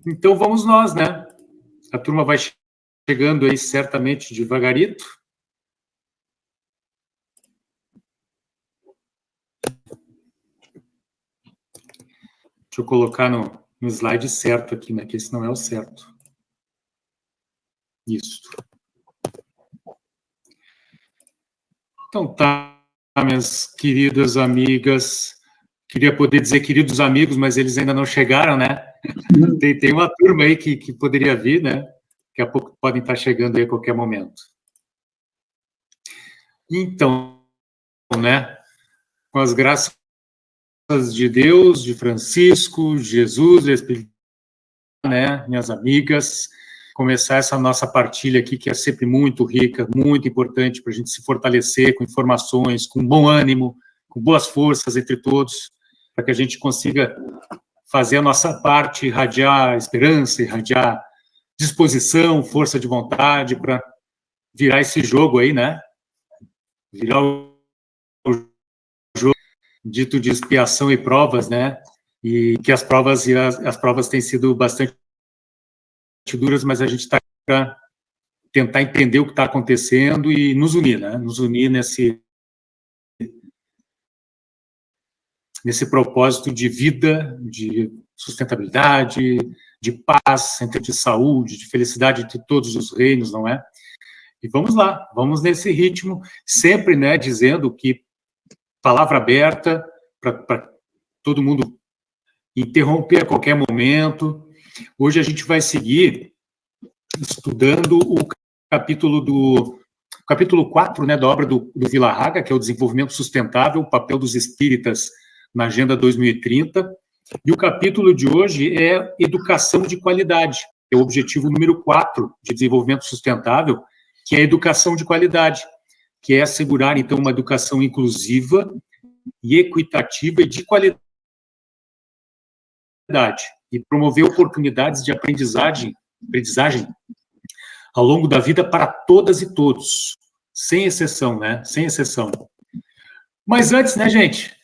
Então vamos nós, né? A turma vai chegando aí certamente devagarito. Deixa eu colocar no slide certo aqui, né? Que esse não é o certo. Isso. Então tá, minhas queridas amigas. Queria poder dizer queridos amigos, mas eles ainda não chegaram, né? Tem uma turma aí que poderia vir, né? Daqui a pouco podem estar chegando aí a qualquer momento. Então, né? Com as graças de Deus, de Francisco, Jesus, Espírito, né? Minhas amigas, começar essa nossa partilha aqui, que é sempre muito rica, muito importante para a gente se fortalecer com informações, com bom ânimo, com boas forças entre todos, para que a gente consiga fazer a nossa parte, irradiar esperança, irradiar disposição, força de vontade para virar esse jogo aí, né? Virar o jogo dito de expiação e provas, né? E que as provas têm sido bastante duras, mas a gente está para tentar entender o que está acontecendo e nos unir, né? Nos unir nesse propósito de vida, de sustentabilidade, de paz, de saúde, de felicidade de todos os reinos, não é? E vamos lá, vamos nesse ritmo, sempre, né, dizendo que palavra aberta para todo mundo interromper a qualquer momento. Hoje a gente vai seguir estudando o capítulo 4, né, da obra do Vila-Haga, que é o desenvolvimento sustentável, o papel dos espíritas na Agenda 2030, e o capítulo de hoje é educação de qualidade, que é o objetivo número 4 de desenvolvimento sustentável, que é a educação de qualidade, que é assegurar, então, uma educação inclusiva e equitativa e de qualidade, e promover oportunidades de aprendizagem ao longo da vida para todas e todos, sem exceção, né? Sem exceção. Mas antes, né, gente?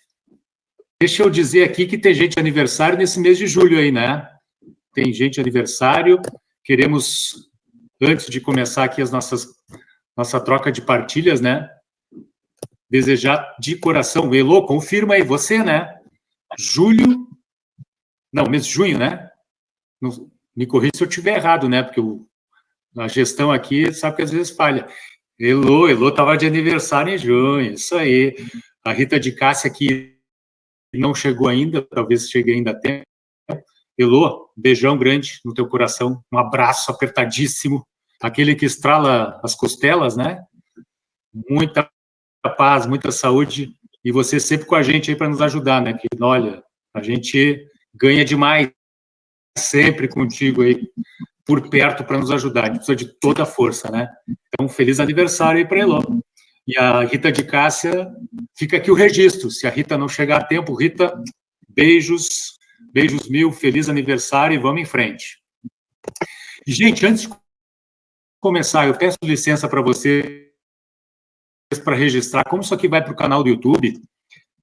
Deixa eu dizer aqui que tem gente de aniversário nesse mês de julho aí, né? Tem gente de aniversário. Queremos, antes de começar aqui nossa troca de partilhas, né? Desejar de coração. Elô, confirma aí, você, né? Mês de junho, né? Me corrija se eu estiver errado, né? Porque a gestão aqui sabe que às vezes falha. Elô estava de aniversário em junho, isso aí. A Rita de Cássia aqui não chegou ainda, talvez chegue ainda a tempo. Elô, beijão grande no teu coração, um abraço apertadíssimo, aquele que estrala as costelas, né? Muita paz, muita saúde, e você sempre com a gente aí para nos ajudar, né? Que, olha, a gente ganha demais sempre contigo aí, por perto para nos ajudar, a gente precisa de toda a força, né? Então, feliz aniversário aí para Elô. E a Rita de Cássia, fica aqui o registro, se a Rita não chegar a tempo, Rita, beijos mil, feliz aniversário e vamos em frente. E, gente, antes de começar, eu peço licença para vocês para registrar, como isso aqui vai para o canal do YouTube,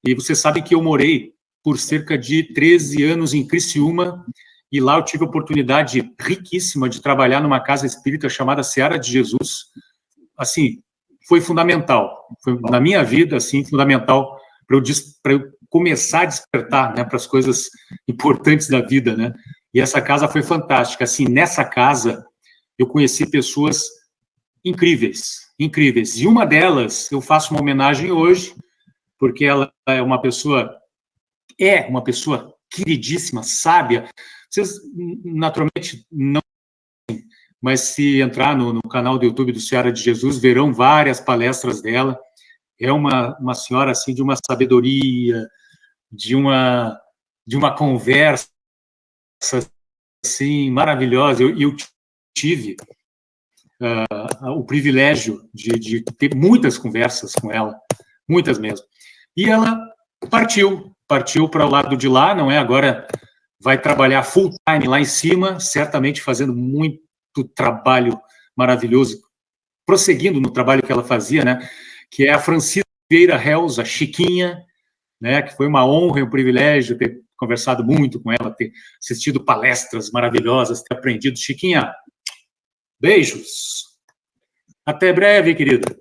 e vocês sabem que eu morei por cerca de 13 anos em Criciúma, e lá eu tive a oportunidade riquíssima de trabalhar numa casa espírita chamada Seara de Jesus. Assim, foi fundamental, foi na minha vida, assim, fundamental para eu começar a despertar, né, para as coisas importantes da vida, né? E essa casa foi fantástica. Assim, nessa casa eu conheci pessoas incríveis. E uma delas eu faço uma homenagem hoje, porque ela é uma pessoa queridíssima, sábia. Vocês, naturalmente, não, mas se entrar no canal do YouTube do Seara de Jesus, verão várias palestras dela. É uma senhora, assim, de uma sabedoria, de uma conversa, assim, maravilhosa. Eu tive o privilégio de ter muitas conversas com ela, muitas mesmo. E ela partiu para o lado de lá, não é? Agora vai trabalhar full time lá em cima, certamente fazendo muito trabalho maravilhoso, prosseguindo no trabalho que ela fazia, né? Que é a Francisca Vieira Helza, Chiquinha, né? Que foi uma honra e um privilégio ter conversado muito com ela, ter assistido palestras maravilhosas, ter aprendido. Chiquinha, beijos. Até breve, querida.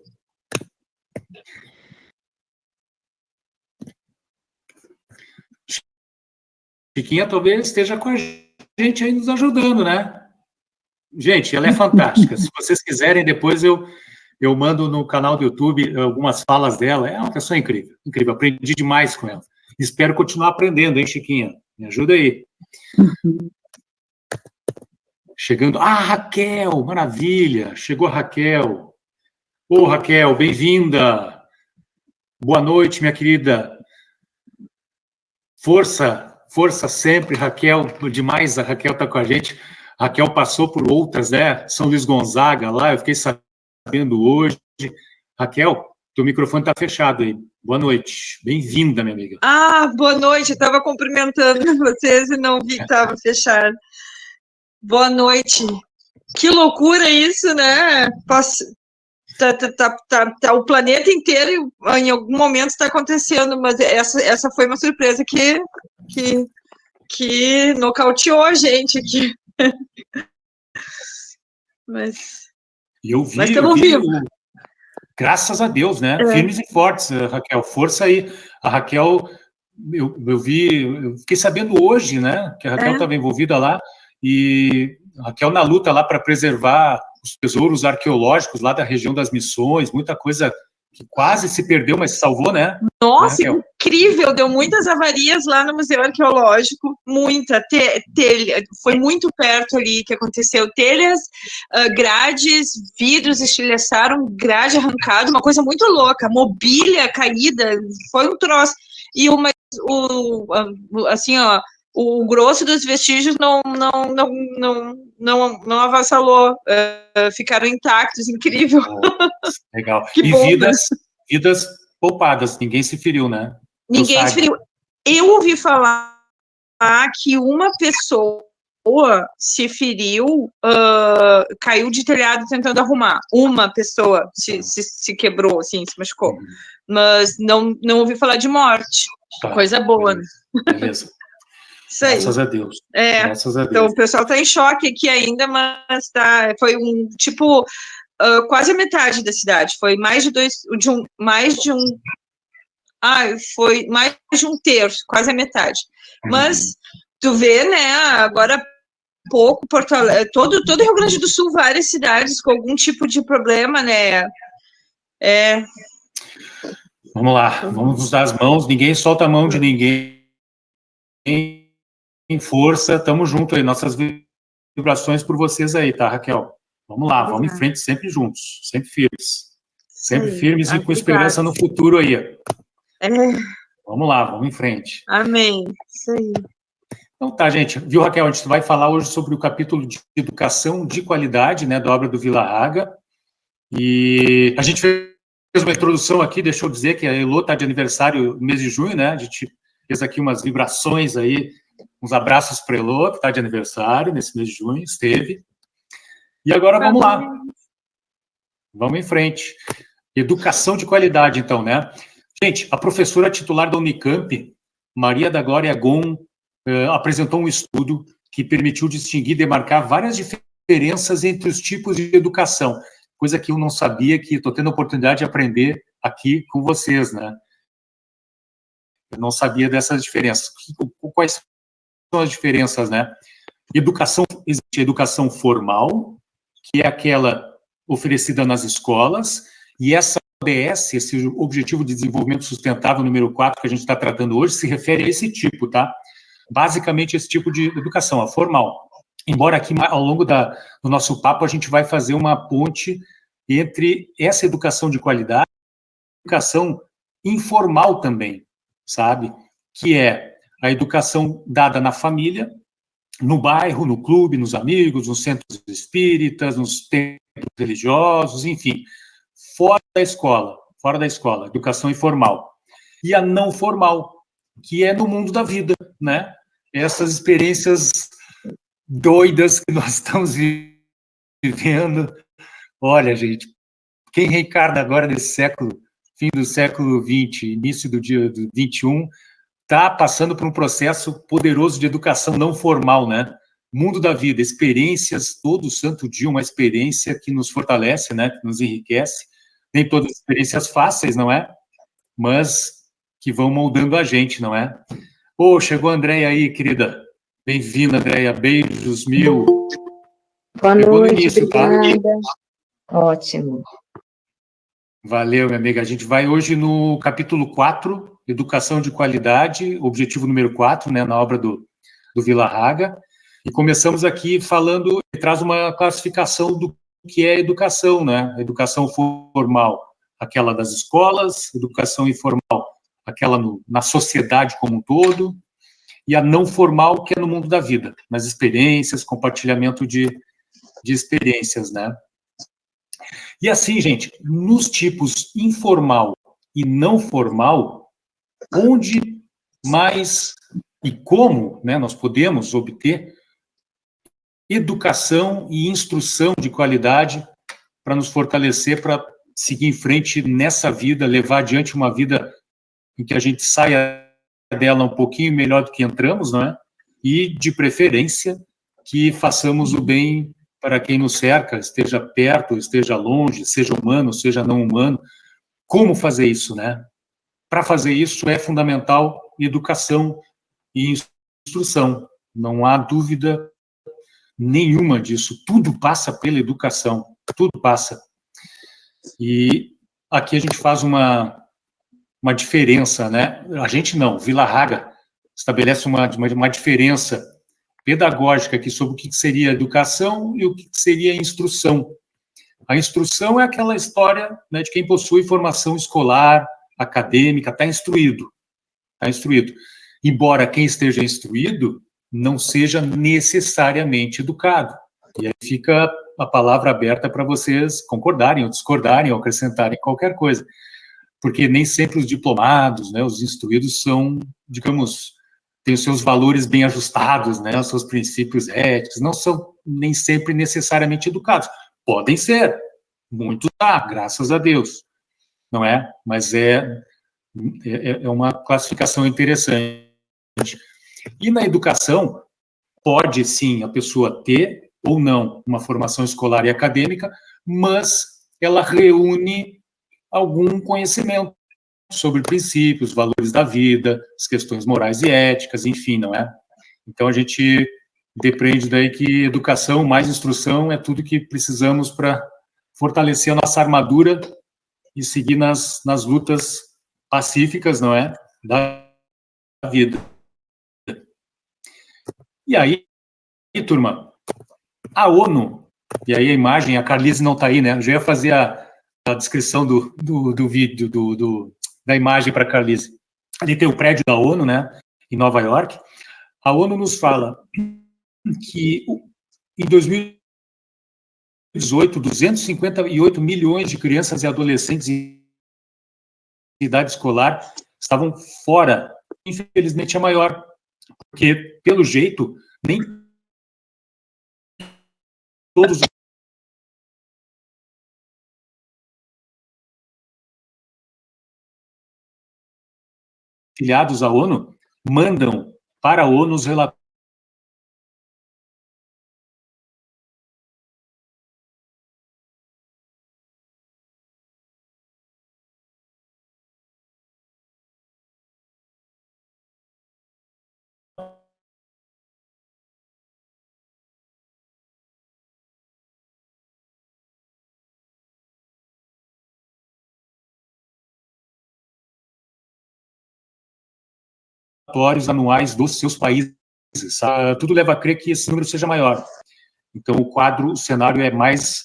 Chiquinha talvez esteja com a gente aí nos ajudando, né? Gente, ela é fantástica. Se vocês quiserem, depois eu mando no canal do YouTube algumas falas dela. É uma pessoa incrível, incrível. Aprendi demais com ela. Espero continuar aprendendo, hein, Chiquinha? Me ajuda aí. Chegando. Ah, Raquel, maravilha. Chegou a Raquel. Ô, Raquel, bem-vinda. Boa noite, minha querida. Força, força sempre, Raquel. Demais, a Raquel está com a gente. A Raquel passou por outras, né? São Luís Gonzaga lá, eu fiquei sabendo hoje. Raquel, teu microfone está fechado aí. Boa noite. Bem-vinda, minha amiga. Ah, boa noite. Eu estava cumprimentando vocês e não vi que estava fechado. Boa noite. Que loucura isso, né? O planeta inteiro, em algum momento, está acontecendo, mas essa foi uma surpresa que nocauteou a gente aqui. Mas estamos vivos. Graças a Deus, né? Firmes e fortes, Raquel. Força aí. A Raquel, eu fiquei sabendo hoje, né? Que a Raquel estava envolvida lá, e a Raquel na luta lá para preservar os tesouros arqueológicos lá da região das Missões, muita coisa que quase se perdeu, mas salvou, né? Nossa, né, incrível! Deu muitas avarias lá no Museu Arqueológico, muita. Foi muito perto ali que aconteceu. Telhas, grades, vidros estilhaçaram, grade arrancada, uma coisa muito louca. Mobília caída, foi um troço. E assim, ó, o grosso dos vestígios não avassalou, ficaram intactos, incrível. Legal. E bom, vidas poupadas, ninguém se feriu, né? Ninguém se feriu. Eu ouvi falar que uma pessoa se feriu, caiu de telhado tentando arrumar. Uma pessoa se quebrou, assim, se machucou. Mas não ouvi falar de morte. Tá, coisa boa, beleza. Né? Beleza. Isso aí. Graças a Deus. Graças a Deus. Então, o pessoal está em choque aqui ainda, mas foi quase a metade da cidade. Foi foi mais de um terço, quase a metade. Mas tu vê, né, agora há pouco, Porto Alegre, todo Rio Grande do Sul, várias cidades com algum tipo de problema, né? Vamos lá, vamos nos dar as mãos, ninguém solta a mão de ninguém. Em força, estamos juntos aí, nossas vibrações por vocês aí, tá, Raquel? Vamos lá, vamos em frente, sempre juntos, sempre firmes. Sempre firmes e com esperança no futuro aí. Vamos lá, vamos em frente. Amém. Isso aí. Então tá, gente. Viu, Raquel? A gente vai falar hoje sobre o capítulo de educação de qualidade, né, da obra do Vila Haga. E a gente fez uma introdução aqui, deixa eu dizer que a Elô está de aniversário no mês de junho, né? A gente fez aqui umas vibrações aí, uns abraços para a Elô, que está de aniversário nesse mês de junho, esteve. E agora vamos lá. Vamos em frente. Educação de qualidade, então, né? Gente, a professora titular da Unicamp, Maria da Glória Gon, apresentou um estudo que permitiu distinguir e demarcar várias diferenças entre os tipos de educação, coisa que eu não sabia, que estou tendo a oportunidade de aprender aqui com vocês, né? Eu não sabia dessas diferenças. Quais são as diferenças, né? Existe a educação formal, que é aquela oferecida nas escolas, e essa ODS, esse Objetivo de Desenvolvimento Sustentável número 4, que a gente está tratando hoje, se refere a esse tipo, tá? Basicamente, esse tipo de educação, a formal. Embora aqui, ao longo do nosso papo, a gente vai fazer uma ponte entre essa educação de qualidade e a educação informal também, sabe? Que é a educação dada na família, no bairro, no clube, nos amigos, nos centros espíritas, nos templos religiosos, enfim, fora da escola, educação informal. E a não formal, que é no mundo da vida, né? Essas experiências doidas que nós estamos vivendo. Olha, gente, quem reencarna agora nesse século, fim do século XX, início do dia do XXI, está passando por um processo poderoso de educação não formal, né? Mundo da vida, experiências, todo santo dia uma experiência que nos fortalece, né? Que nos enriquece. Nem todas experiências fáceis, não é? Mas que vão moldando a gente, não é? Ô, chegou a Andréia aí, querida. Bem-vinda, Andréia. Beijos mil. Boa Chegou noite, no início, obrigada. tá? Ótimo. Valeu, minha amiga. A gente vai hoje no capítulo 4, Educação de Qualidade, objetivo número 4, né, na obra do Vila Haga. E começamos aqui falando, ele traz uma classificação do que é educação, né? Educação formal, aquela das escolas, educação informal, aquela na sociedade como um todo, e a não formal, que é no mundo da vida, nas experiências, compartilhamento de experiências, né? E assim, gente, nos tipos informal e não formal, onde mais e como, né, nós podemos obter educação e instrução de qualidade para nos fortalecer, para seguir em frente nessa vida, levar adiante uma vida em que a gente saia dela um pouquinho melhor do que entramos, não é? E, de preferência, que façamos o bem para quem nos cerca, esteja perto, esteja longe, seja humano, seja não humano. Como fazer isso, né? Para fazer isso é fundamental educação e instrução. Não há dúvida nenhuma disso. Tudo passa pela educação, tudo passa. E aqui a gente faz uma diferença, né? A gente não, Vila Haga estabelece uma diferença pedagógica aqui sobre o que seria educação e o que seria instrução. A instrução é aquela história, né, de quem possui formação escolar, acadêmica, está instruído. Está instruído. Embora quem esteja instruído não seja necessariamente educado. E aí fica a palavra aberta para vocês concordarem ou discordarem ou acrescentarem qualquer coisa. Porque nem sempre os diplomados, né, os instruídos são, digamos, têm os seus valores bem ajustados, né, os seus princípios éticos, não são nem sempre necessariamente educados. Podem ser, muitos graças a Deus, não é? Mas é uma classificação interessante. E na educação, pode sim a pessoa ter ou não uma formação escolar e acadêmica, mas ela reúne algum conhecimento sobre princípios, valores da vida, as questões morais e éticas, enfim, não é? Então, a gente depreende daí que educação mais instrução é tudo que precisamos para fortalecer a nossa armadura e seguir nas lutas pacíficas, não é? Da vida. E aí, turma, a ONU, e aí a imagem, a Carlise não está aí, né? Eu já ia fazer a descrição do vídeo, da imagem para a Carlise. Ali tem o prédio da ONU, né? Em Nova York. A ONU nos fala que em 2018, 258 milhões de crianças e adolescentes em idade escolar estavam fora. Infelizmente é maior, porque, pelo jeito, nem todos filiados à ONU mandam para a ONU os relatórios anuais dos seus países. Tudo leva a crer que esse número seja maior. Então, o quadro, o cenário é mais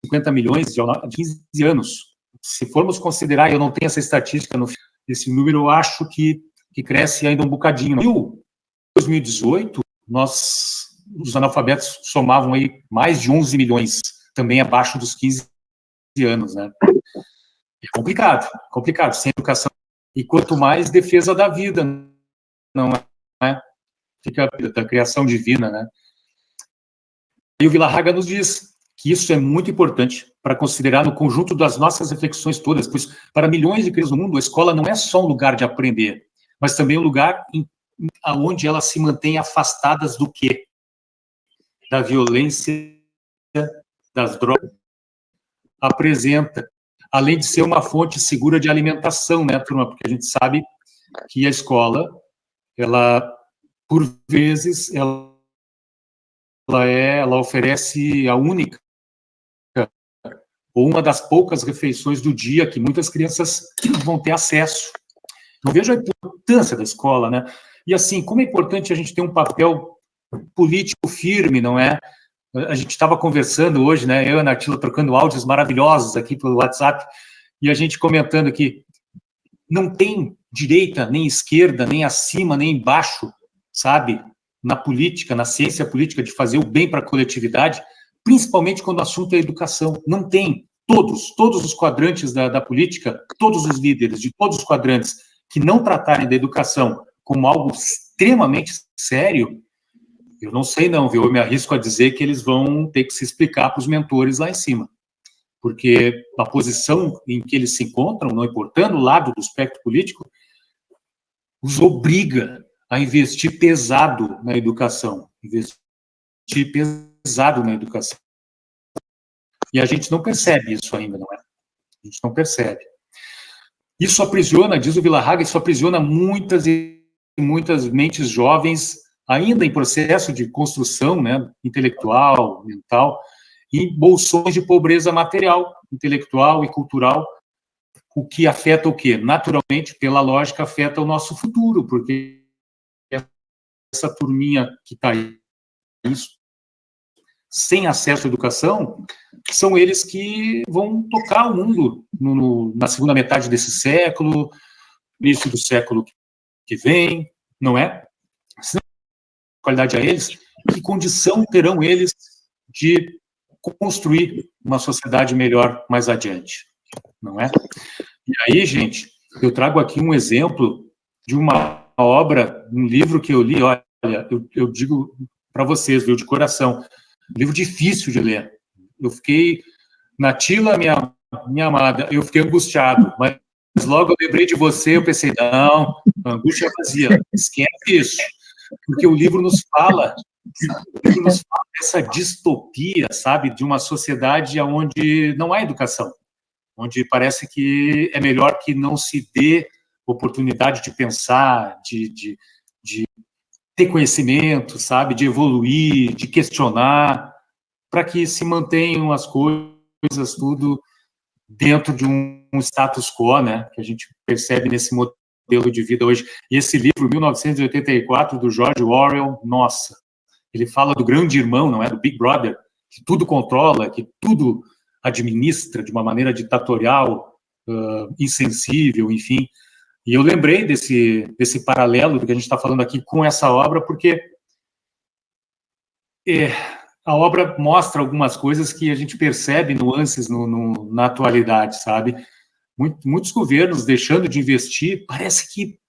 50 milhões de 15 anos. Se formos considerar, eu não tenho essa estatística, esse número eu acho que cresce ainda um bocadinho. Em 2018, os analfabetos somavam aí mais de 11 milhões, também abaixo dos 15 anos, né? É complicado, sem educação. E quanto mais defesa da vida, não é? Fica da criação divina, né? E o Vila Haga nos diz que isso é muito importante para considerar no conjunto das nossas reflexões todas, pois para milhões de crianças no mundo, a escola não é só um lugar de aprender, mas também um lugar onde elas se mantêm afastadas do quê? Da violência, das drogas. Apresenta, além de ser uma fonte segura de alimentação, né, turma? Porque a gente sabe que a escola, ela, por vezes, ela oferece a única ou uma das poucas refeições do dia que muitas crianças vão ter acesso. Eu vejo a importância da escola, né? E assim, como é importante a gente ter um papel político firme, não é? A gente estava conversando hoje, né? Eu e a Natila trocando áudios maravilhosos aqui pelo WhatsApp, e a gente comentando que não tem direita, nem esquerda, nem acima, nem embaixo, sabe? Na política, na ciência política, de fazer o bem para a coletividade, principalmente quando o assunto é educação. Não tem. Todos os quadrantes da política, todos os líderes de todos os quadrantes que não tratarem da educação como algo extremamente sério, eu não sei não, viu? Eu me arrisco a dizer que eles vão ter que se explicar para os mentores lá em cima. Porque a posição em que eles se encontram, não importando o lado do espectro político, os obriga a investir pesado na educação. Investir pesado na educação. E a gente não percebe isso ainda, não é? A gente não percebe. Isso aprisiona, diz o Vila-Haga, isso aprisiona muitas e muitas mentes jovens, ainda em processo de construção, né, intelectual, mental, em bolsões de pobreza material, intelectual e cultural, o que afeta o quê? Naturalmente, pela lógica, afeta o nosso futuro, porque essa turminha que está aí, sem acesso à educação, são eles que vão tocar o mundo na segunda metade desse século, início do século que vem, não é? Se não qualidade a eles, que condição terão eles de construir uma sociedade melhor mais adiante, não é? E aí, gente, eu trago aqui um exemplo de uma obra, um livro que eu li, olha, eu digo para vocês, viu, de coração, livro difícil de ler. Eu fiquei, Natila, minha amada, eu fiquei angustiado, mas logo eu lembrei de você, eu pensei, não, angústia vazia, esquece isso, porque o livro nos fala dessa distopia, sabe, de uma sociedade onde não há educação, onde parece que é melhor que não se dê oportunidade de pensar, de ter conhecimento, sabe, de evoluir, de questionar, para que se mantenham as coisas tudo dentro de um status quo, né, que a gente percebe nesse modelo de vida hoje. E esse livro, 1984, do George Orwell, nossa, ele fala do grande irmão, não é, do Big Brother, que tudo controla, que tudo administra de uma maneira ditatorial, insensível, enfim. E eu lembrei desse paralelo do que a gente está falando aqui com essa obra, porque a obra mostra algumas coisas que a gente percebe nuances na atualidade, sabe? Muitos governos deixando de investir, parece que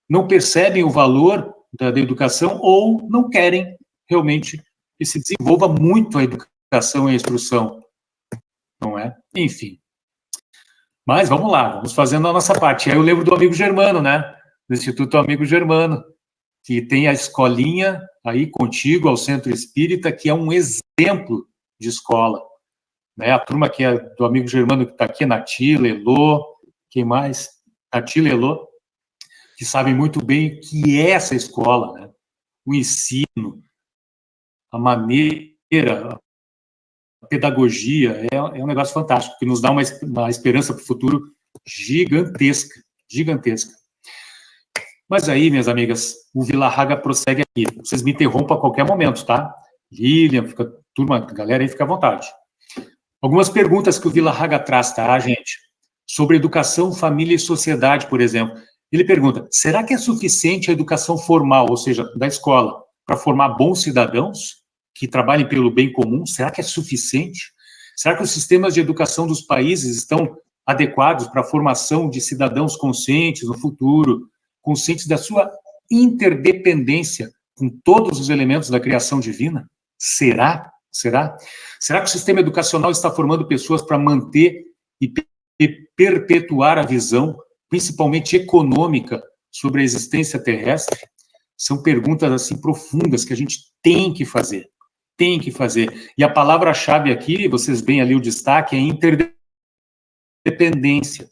não percebem o valor da educação ou não querem realmente que se desenvolva muito a educação e a instrução, não é? Enfim. Mas vamos lá, vamos fazendo a nossa parte. Aí eu lembro do Amigo Germano, né? Do Instituto Amigo Germano, que tem a escolinha aí contigo, ao Centro Espírita, que é um exemplo de escola. Né? A turma que é do Amigo Germano que está aqui, Natila, Elô, quem mais? Natila, Elô, que sabem muito bem o que é essa escola, né? O ensino, a maneira, a pedagogia, é um negócio fantástico, que nos dá uma esperança para o futuro gigantesca, gigantesca. Mas aí, minhas amigas, o Vila-Haga prossegue aqui. Vocês me interrompam a qualquer momento, tá? Lilian, turma, galera aí, fica à vontade. Algumas perguntas que o Vila-Haga traz, tá, gente? Sobre educação, família e sociedade, por exemplo. Ele pergunta, será que é suficiente a educação formal, ou seja, da escola, para formar bons cidadãos que trabalhem pelo bem comum? Será que é suficiente? Será que os sistemas de educação dos países estão adequados para a formação de cidadãos conscientes no futuro, conscientes da sua interdependência com todos os elementos da criação divina? Será? Será? Será que o sistema educacional está formando pessoas para manter e perpetuar a visão, principalmente econômica, sobre a existência terrestre? São perguntas assim profundas que a gente tem que fazer. Tem que fazer. E a palavra-chave aqui, vocês veem ali o destaque, é interdependência.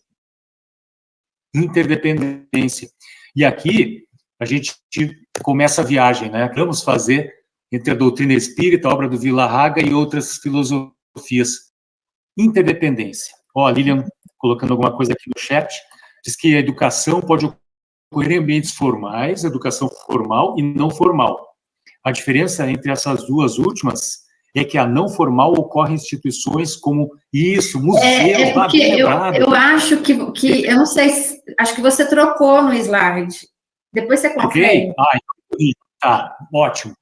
Interdependência. E aqui a gente começa a viagem, né? Vamos fazer entre a doutrina espírita, a obra do Vila-Haga e outras filosofias. Interdependência. Ó, a Lilian colocando alguma coisa aqui no chat, diz que a educação pode ocorrer em ambientes formais, educação formal e não formal. A diferença entre essas duas últimas é que a não formal ocorre em instituições como isso, museus, porque eu acho que eu não sei, acho que você trocou no slide. Depois você confere. Ok? Tá, ótimo.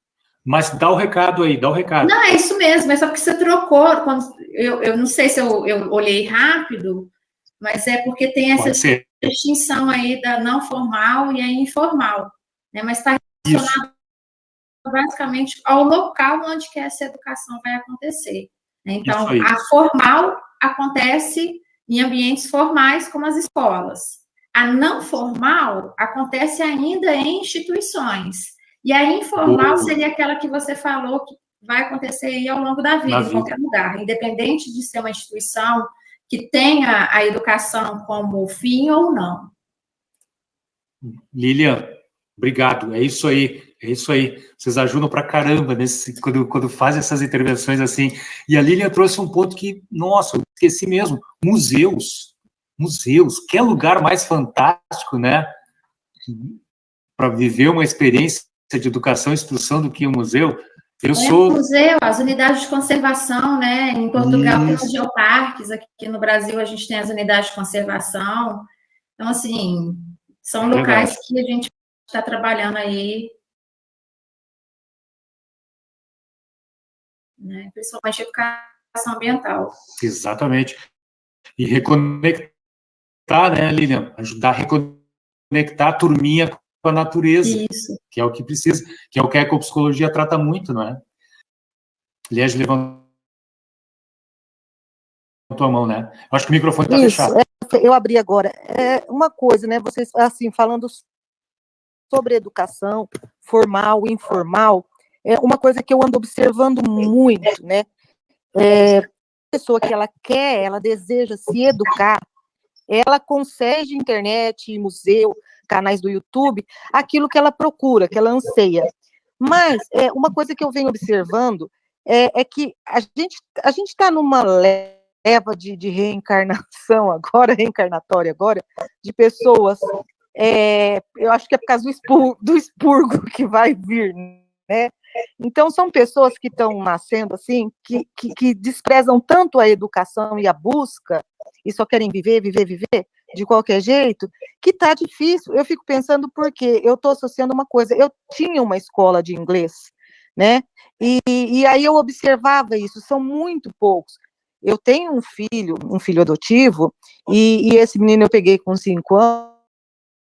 Mas dá o recado aí, dá o recado. Não, é isso mesmo, é só porque você trocou. Eu não sei se eu olhei rápido, mas é porque tem essa distinção aí da não formal e a informal, né? Mas está relacionado basicamente ao local onde que essa educação vai acontecer. Então, a formal acontece em ambientes formais, como as escolas. A não formal acontece ainda em instituições. E a informal seria aquela que você falou que vai acontecer aí ao longo da vida, em qualquer lugar, independente de ser uma instituição que tenha a educação como fim ou não. Lilian, obrigado. É isso aí. É isso aí. Vocês ajudam pra caramba quando fazem essas intervenções assim. E a Lilian trouxe um ponto que, nossa, eu esqueci mesmo. Museus. Museus. Que lugar mais fantástico, né? Para viver uma experiência de educação e instrução do que um museu. Museu, as unidades de conservação, né? Em Portugal tem os geoparques, aqui no Brasil a gente tem as unidades de conservação. Então, assim, são locais que a gente está trabalhando aí, né? Principalmente educação ambiental. Exatamente. E reconectar, né, Lilian? Ajudar a reconectar a turminha com a natureza. Isso. Que é o que precisa, que é o que a ecopsicologia trata muito, não é? Aliás, levantou a mão, né? Eu acho que o microfone está fechado. Eu abri agora. É uma coisa, né? Vocês, assim, falando sobre educação formal e informal, é uma coisa que eu ando observando muito, né? A pessoa que ela quer, ela deseja se educar, ela consegue internet, museu, canais do YouTube, aquilo que ela procura, que ela anseia. Mas uma coisa que eu venho observando é que a gente está numa leva de reencarnação agora, reencarnatória agora, de pessoas, eu acho que é por causa do expurgo que vai vir, né? Então, são pessoas que estão nascendo assim, que desprezam tanto a educação e a busca, e só querem viver de qualquer jeito, que tá difícil. Eu fico pensando porque eu estou associando uma coisa. Eu tinha uma escola de inglês, né? E aí eu observava isso, são muito poucos. Eu tenho um filho adotivo, e esse menino eu peguei com 5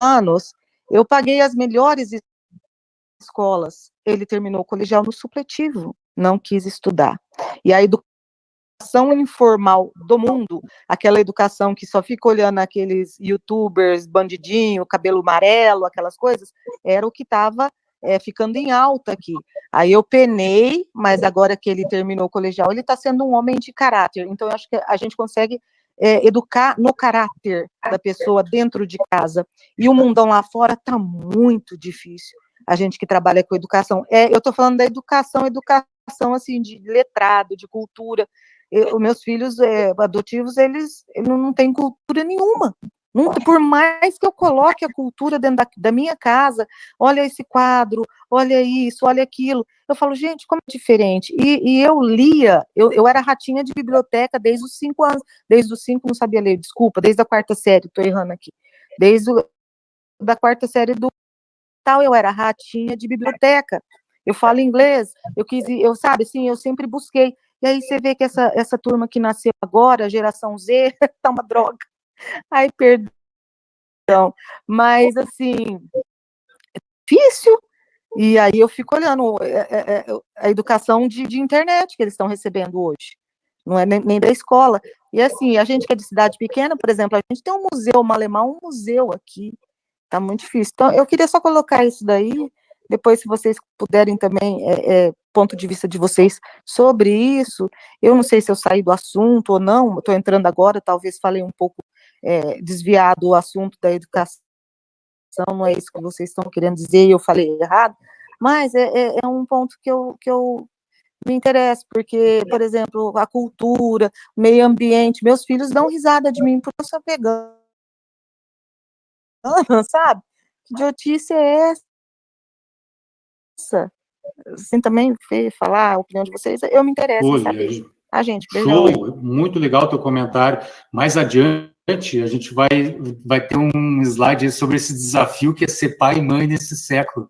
anos, eu paguei as melhores escolas. Ele terminou o colegial no supletivo, não quis estudar. E a educação informal do mundo, aquela educação que só fica olhando aqueles youtubers, bandidinho, cabelo amarelo, aquelas coisas, era o que estava ficando em alta aqui. Aí eu penei, mas agora que ele terminou o colegial, ele está sendo um homem de caráter. Então, eu acho que a gente consegue educar no caráter da pessoa dentro de casa. E o mundão lá fora está muito difícil. A gente que trabalha com educação. Eu estou falando da educação assim, de letrado, de cultura. Os meus filhos adotivos, eles não têm cultura nenhuma. Por mais que eu coloque a cultura dentro da minha casa, olha esse quadro, olha isso, olha aquilo. Eu falo, gente, como é diferente. E eu lia, eu era ratinha de biblioteca desde os 5 anos. Desde os 5 não sabia ler, desculpa, desde a 4ª série, estou errando aqui. Desde da 4ª série do tal, eu era ratinha de biblioteca. Eu falo inglês, sabe, assim, eu sempre busquei. E aí você vê que essa turma que nasceu agora, a geração Z, tá uma droga. Ai, perdão. Mas, assim, é difícil. E aí eu fico olhando a educação de internet que eles estão recebendo hoje, não é nem da escola. E assim, a gente que é de cidade pequena, por exemplo, a gente tem um museu, Malemar, um museu aqui, tá muito difícil. Então, eu queria só colocar isso daí, depois se vocês puderem também, ponto de vista de vocês sobre isso. Eu não sei se eu saí do assunto ou não, estou entrando agora, talvez falei um pouco desviado o assunto da educação, não é isso que vocês estão querendo dizer, e eu falei errado, mas é um ponto que eu me interesso, porque, por exemplo, a cultura, o meio ambiente, meus filhos dão risada de mim porque eu sou vegana, sabe? Que idiotice é essa? Assim, também, falar a opinião de vocês, eu me interesso em saber. Gente, beijão. Show, muito legal o teu comentário. Mais adiante, a gente vai ter um slide sobre esse desafio que é ser pai e mãe nesse século.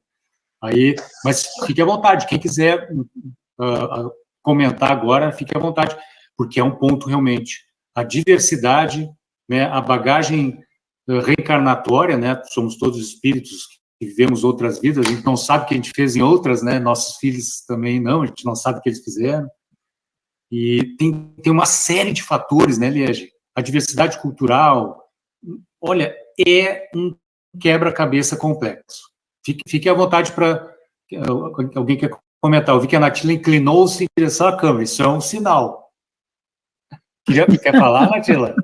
Aí, mas fique à vontade, quem quiser comentar agora, fique à vontade, porque é um ponto realmente. A diversidade, né, a bagagem reencarnatória, né, somos todos espíritos que vivemos outras vidas, a gente não sabe o que a gente fez em outras, né, nossos filhos também não, a gente não sabe o que eles fizeram. E tem uma série de fatores, né, Liege? A diversidade cultural, olha, é um quebra-cabeça complexo. Fique à vontade para alguém quer comentar. Eu vi que a Natila inclinou-se em direção à câmera, isso é um sinal. Quer falar, Natila?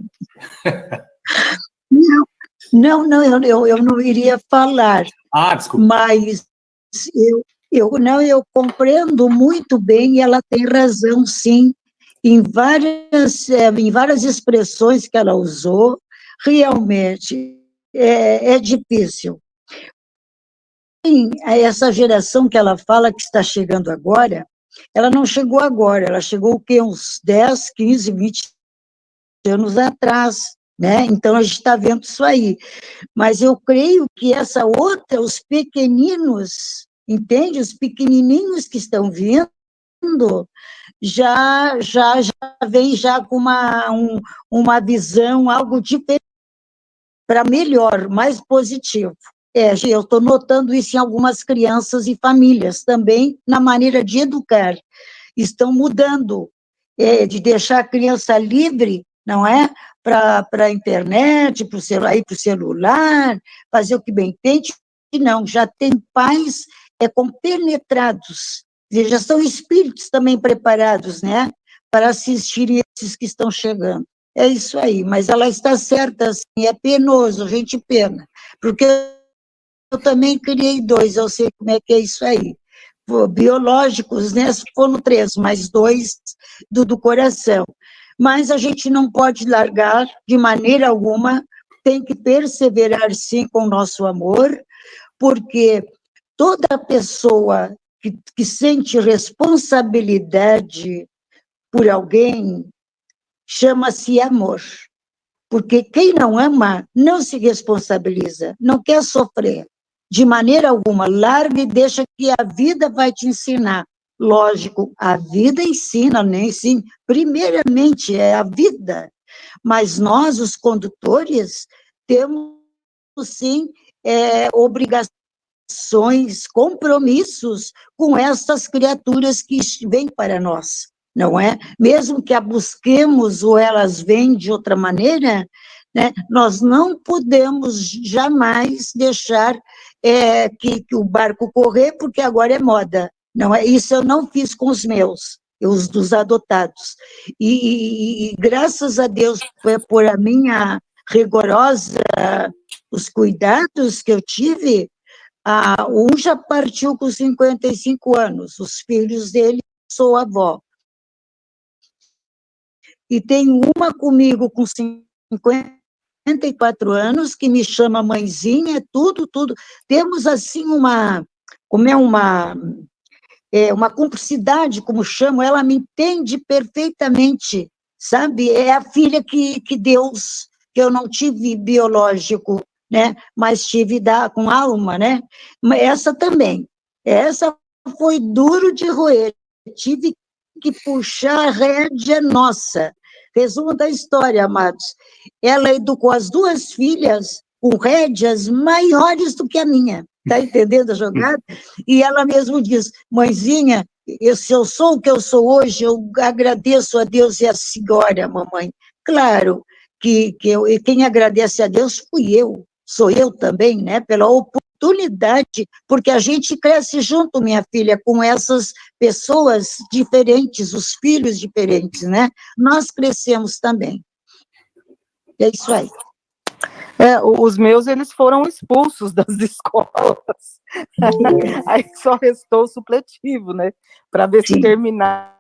Não, eu não iria falar. Desculpa. Mas eu compreendo muito bem, e ela tem razão, sim, em várias expressões que ela usou, realmente é difícil. Essa geração que ela fala que está chegando agora, ela não chegou agora, ela chegou o quê? Uns 10, 15, 20 anos atrás, né? Então, a gente está vendo isso aí. Mas eu creio que essa outra, os pequeninos, entende? Os pequenininhos que estão vindo, já vem já com uma visão, algo diferente, para melhor, mais positivo. Eu estou notando isso em algumas crianças e famílias também, na maneira de educar. Estão mudando, de deixar a criança livre, não é? Para a internet, para o celular, fazer o que bem entende. Não, já tem pais compenetrados, já são espíritos também preparados, né? Para assistir esses que estão chegando. É isso aí, mas ela está certa, assim, é penoso, a gente pena, porque eu também criei 2, eu sei como é que é isso aí. Biológicos, né? Foram 3, mais 2 do coração. Mas a gente não pode largar de maneira alguma, tem que perseverar, sim, com o nosso amor, porque toda pessoa que sente responsabilidade por alguém, chama-se amor. Porque quem não ama, não se responsabiliza, não quer sofrer. De maneira alguma, larga e deixa que a vida vai te ensinar. Lógico, a vida ensina, nem sim. Primeiramente é a vida. Mas nós, os condutores, temos, sim, obrigações, compromissos com essas criaturas que vêm para nós, não é? Mesmo que a busquemos ou elas vêm de outra maneira, né, nós não podemos jamais deixar que o barco correr, porque agora é moda, não é? Isso eu não fiz com os meus, os dos adotados. E graças a Deus, por a minha rigorosa, os cuidados que eu tive, um já partiu com 55 anos, os filhos dele, sou avó. E tem uma comigo com 54 anos, que me chama mãezinha, tudo. Temos, assim, uma cumplicidade, como chamo, ela me entende perfeitamente, sabe? É a filha que Deus, que eu não tive biológico, né? Mas tive com alma, né? Essa também. Essa foi duro de roer. Tive que puxar a rédea nossa. Resumo da história, amados. Ela educou as 2 filhas com rédeas maiores do que a minha. Está entendendo a jogada? E ela mesmo diz, mãezinha, se eu sou o que eu sou hoje, eu agradeço a Deus e a senhora, mamãe. Claro que quem agradece a Deus fui eu, sou eu também, né, pela oportunidade, porque a gente cresce junto, minha filha, com essas pessoas diferentes, os filhos diferentes, né? Nós crescemos também. É isso aí. Os meus, eles foram expulsos das escolas. Aí só restou o supletivo, né? Para ver se terminava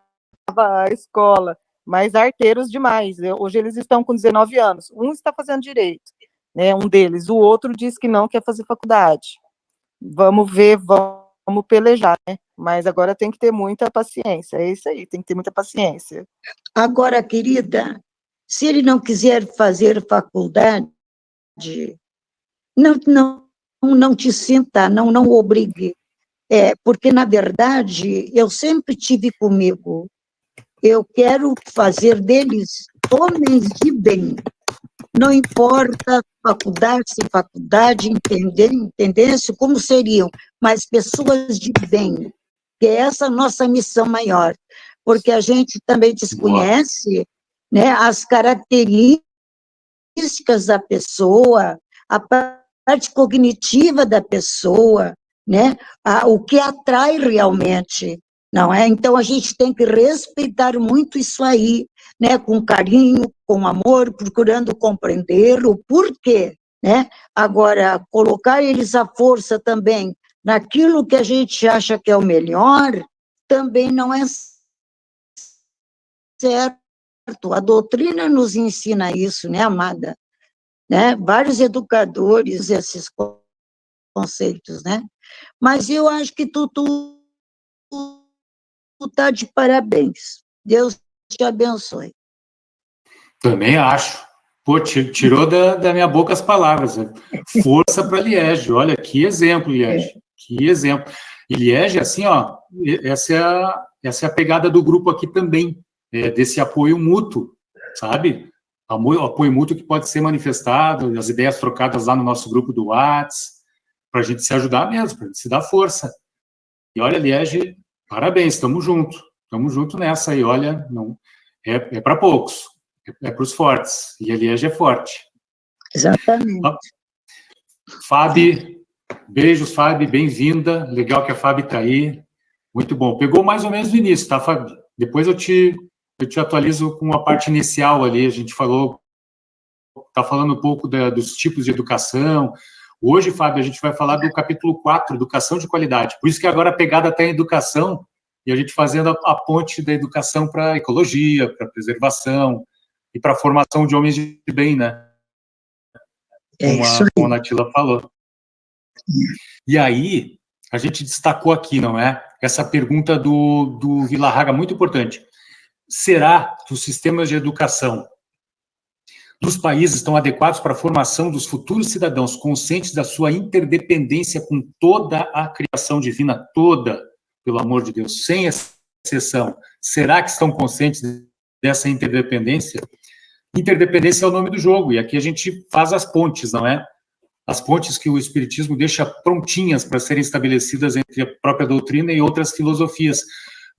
a escola. Mas arteiros demais. Hoje eles estão com 19 anos. Um está fazendo direito, né? Um deles. O outro diz que não quer fazer faculdade. Vamos ver, vamos pelejar, né? Mas agora tem que ter muita paciência. É isso aí, tem que ter muita paciência. Agora, querida, se ele não quiser fazer faculdade, não te sinta, não obrigue. Porque, na verdade, eu sempre tive comigo, eu quero fazer deles homens de bem, não importa faculdade, sem faculdade, entendesse como seriam, mas pessoas de bem, que é essa a nossa missão maior, porque a gente também desconhece, né, as características da pessoa, a parte cognitiva da pessoa, né? O que atrai realmente, não é? Então, a gente tem que respeitar muito isso aí, né? Com carinho, com amor, procurando compreender o porquê, né? Agora, colocar eles à força também naquilo que a gente acha que é o melhor, também não é certo. A doutrina nos ensina isso, né, amada? Né? Vários educadores, esses conceitos, né? Mas eu acho que tu tá de parabéns. Deus te abençoe. Também acho. Pô, tirou da minha boca as palavras. Força para Liege. Olha, que exemplo, Liege. Que exemplo. E Liege, assim, ó, essa é a pegada do grupo aqui também, desse apoio mútuo, sabe? Apoio mútuo que pode ser manifestado, as ideias trocadas lá no nosso grupo do WhatsApp, para a gente se ajudar mesmo, para a gente se dar força. E olha, Liege, parabéns, estamos junto nessa aí, olha, não, é para poucos, é para os fortes, e a Liege é forte. Exatamente. Fábio, beijos, Fábio, bem-vinda, legal que a Fábio está aí, muito bom. Pegou mais ou menos no início, tá, Fábio? Depois eu te atualizo com a parte inicial ali, a gente está falando um pouco dos tipos de educação. Hoje, Fábio, a gente vai falar do capítulo 4, Educação de Qualidade. Por isso que agora a pegada está em educação, e a gente fazendo a ponte da educação para a ecologia, para a preservação, e para a formação de homens de bem, né? Como a Natila falou. E aí, a gente destacou aqui, não é? Essa pergunta do Vilarraga, muito importante. Será que os sistemas de educação dos países estão adequados para a formação dos futuros cidadãos, conscientes da sua interdependência com toda a criação divina, toda, pelo amor de Deus, sem exceção? Será que estão conscientes dessa interdependência? Interdependência é o nome do jogo, e aqui a gente faz as pontes, não é? As pontes que o Espiritismo deixa prontinhas para serem estabelecidas entre a própria doutrina e outras filosofias.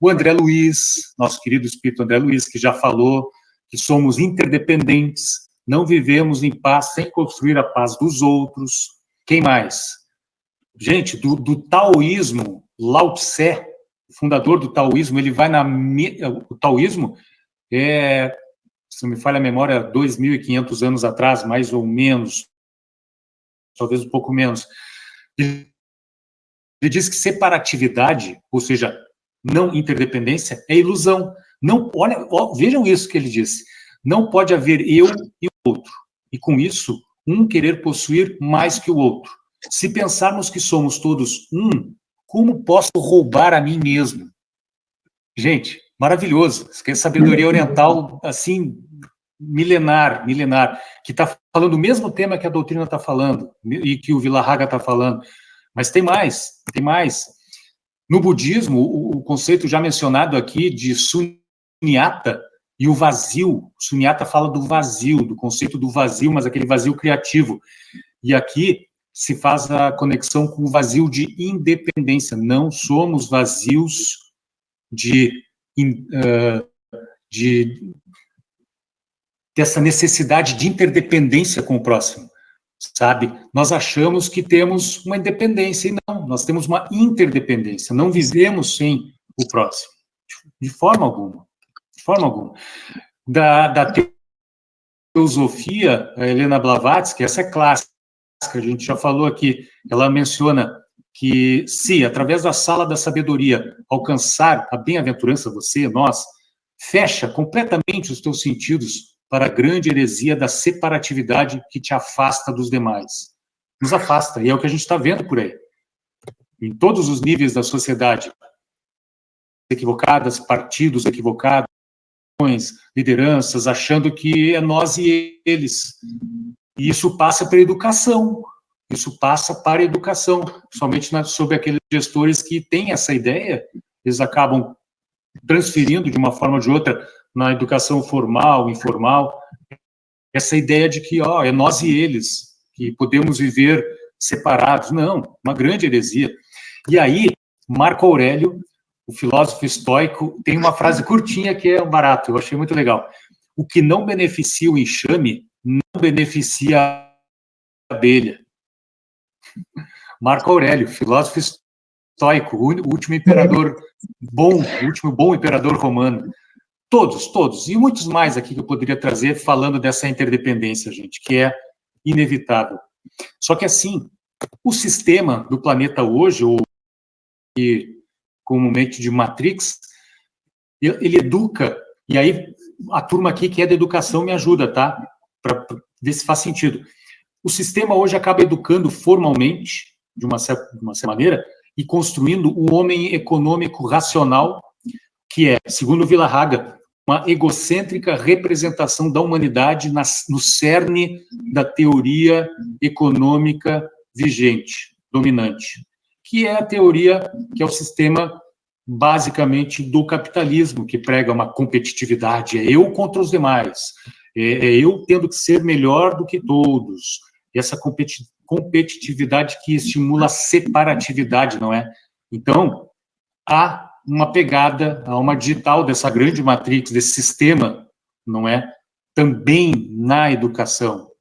O André Luiz, nosso querido Espírito André Luiz, que já falou que somos interdependentes, não vivemos em paz sem construir a paz dos outros. Quem mais? Gente, do taoísmo, Lao Tse, fundador do taoísmo, ele vai o taoísmo se não me falha a memória, 2.500 anos atrás, mais ou menos, talvez um pouco menos. Ele diz que separatividade, ou seja, não interdependência, é ilusão. Não, vejam isso que ele disse. Não pode haver eu e o outro. E com isso, um querer possuir mais que o outro. Se pensarmos que somos todos um, como posso roubar a mim mesmo? Gente, maravilhoso. Isso que é sabedoria oriental, assim, milenar, que está falando o mesmo tema que a doutrina está falando, e que o Vilarraga está falando. Mas tem mais. No budismo, o conceito já mencionado aqui de sunyata e o vazio. Sunyata fala do vazio, do conceito do vazio, mas aquele vazio criativo. E aqui se faz a conexão com o vazio de independência. Não somos vazios dessa necessidade de interdependência com o próximo, sabe? Nós achamos que temos uma independência, e não, nós temos uma interdependência, não vivemos sem o próximo, de forma alguma, de forma alguma. Da teosofia, a Helena Blavatsky, essa é clássica, a gente já falou aqui, ela menciona que se, através da sala da sabedoria, alcançar a bem-aventurança, você, nós, fecha completamente os teus sentidos para a grande heresia da separatividade que te afasta dos demais. Nos afasta, e é o que a gente está vendo por aí. Em todos os níveis da sociedade, equivocadas, partidos equivocados, lideranças, achando que é nós e eles. E isso passa pela educação. Isso passa para a educação, somente sobre aqueles gestores que têm essa ideia, eles acabam transferindo de uma forma ou de outra na educação formal, informal, essa ideia de que é nós e eles, que podemos viver separados. Não, uma grande heresia. E aí, Marco Aurélio, o filósofo estoico, tem uma frase curtinha que é um barato, eu achei muito legal. O que não beneficia o enxame, não beneficia a abelha. Marco Aurélio, filósofo estoico, o último imperador bom, o último bom imperador romano. Todos, e muitos mais aqui que eu poderia trazer falando dessa interdependência, gente, que é inevitável. Só que assim, o sistema do planeta hoje, ou comumente de Matrix, ele educa, e aí a turma aqui que é da educação me ajuda, tá? Para ver se faz sentido. O sistema hoje acaba educando formalmente, de uma certa maneira, e construindo o homem econômico racional, que é, segundo Villa-Haga, uma egocêntrica representação da humanidade no cerne da teoria econômica vigente, dominante, que é a teoria, que é o sistema, basicamente, do capitalismo, que prega uma competitividade, é eu contra os demais, é eu tendo que ser melhor do que todos, essa competitividade que estimula a separatividade, não é? Então, há uma pegada, há uma digital dessa grande matrix, desse sistema, não é? Também na educação.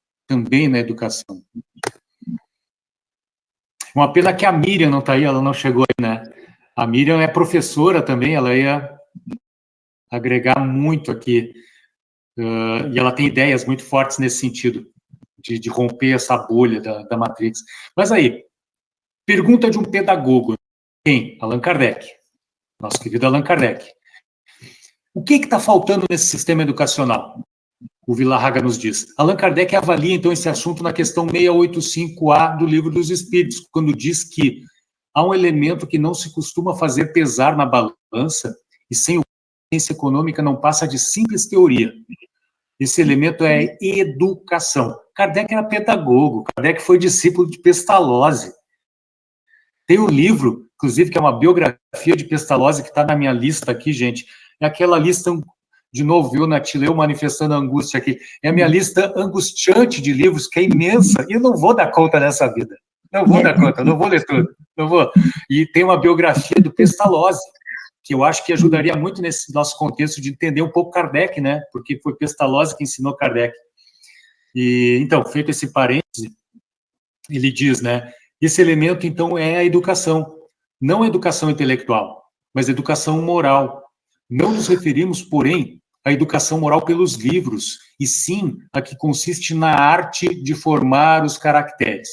Uma pena que a Miriam não está aí, ela não chegou aí, né? A Miriam é professora também, ela ia agregar muito aqui, e ela tem ideias muito fortes nesse sentido, de romper essa bolha da Matrix. Mas aí, pergunta de um pedagogo, quem? Allan Kardec, nosso querido Allan Kardec. O que está faltando nesse sistema educacional? O Villa-Haga nos diz. Allan Kardec avalia, então, esse assunto na questão 685A do Livro dos Espíritos, quando diz que há um elemento que não se costuma fazer pesar na balança, e sem o que a ciência econômica não passa de simples teoria. Esse elemento é educação. Kardec era pedagogo, Kardec foi discípulo de Pestalozzi. Tem um livro, inclusive, que é uma biografia de Pestalozzi, que está na minha lista aqui, gente. É aquela lista, de novo, viu, Natila, eu manifestando a angústia aqui. É a minha lista angustiante de livros, que é imensa, e eu não vou dar conta nessa vida. Não vou dar conta, não vou ler tudo. Não vou. E tem uma biografia do Pestalozzi, que eu acho que ajudaria muito nesse nosso contexto de entender um pouco Kardec, né? Porque foi Pestalozzi que ensinou Kardec. E, então, feito esse parêntese, ele diz, né? Esse elemento, então, é a educação. Não a educação intelectual, mas a educação moral. Não nos referimos, porém, à educação moral pelos livros, e sim a que consiste na arte de formar os caracteres.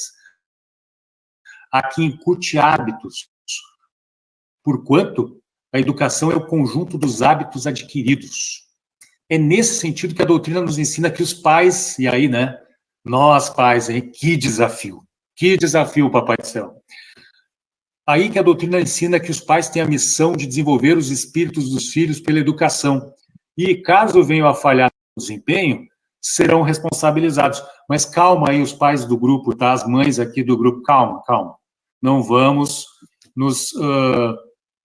A que incute hábitos, porquanto a educação é o conjunto dos hábitos adquiridos. É nesse sentido que a doutrina nos ensina que os pais, e aí, né, nós pais, hein, que desafio, Papai do Céu. Aí que a doutrina ensina que os pais têm a missão de desenvolver os espíritos dos filhos pela educação, e caso venham a falhar no desempenho, serão responsabilizados. Mas calma aí, os pais do grupo, tá? As mães aqui do grupo, calma. Não vamos nos,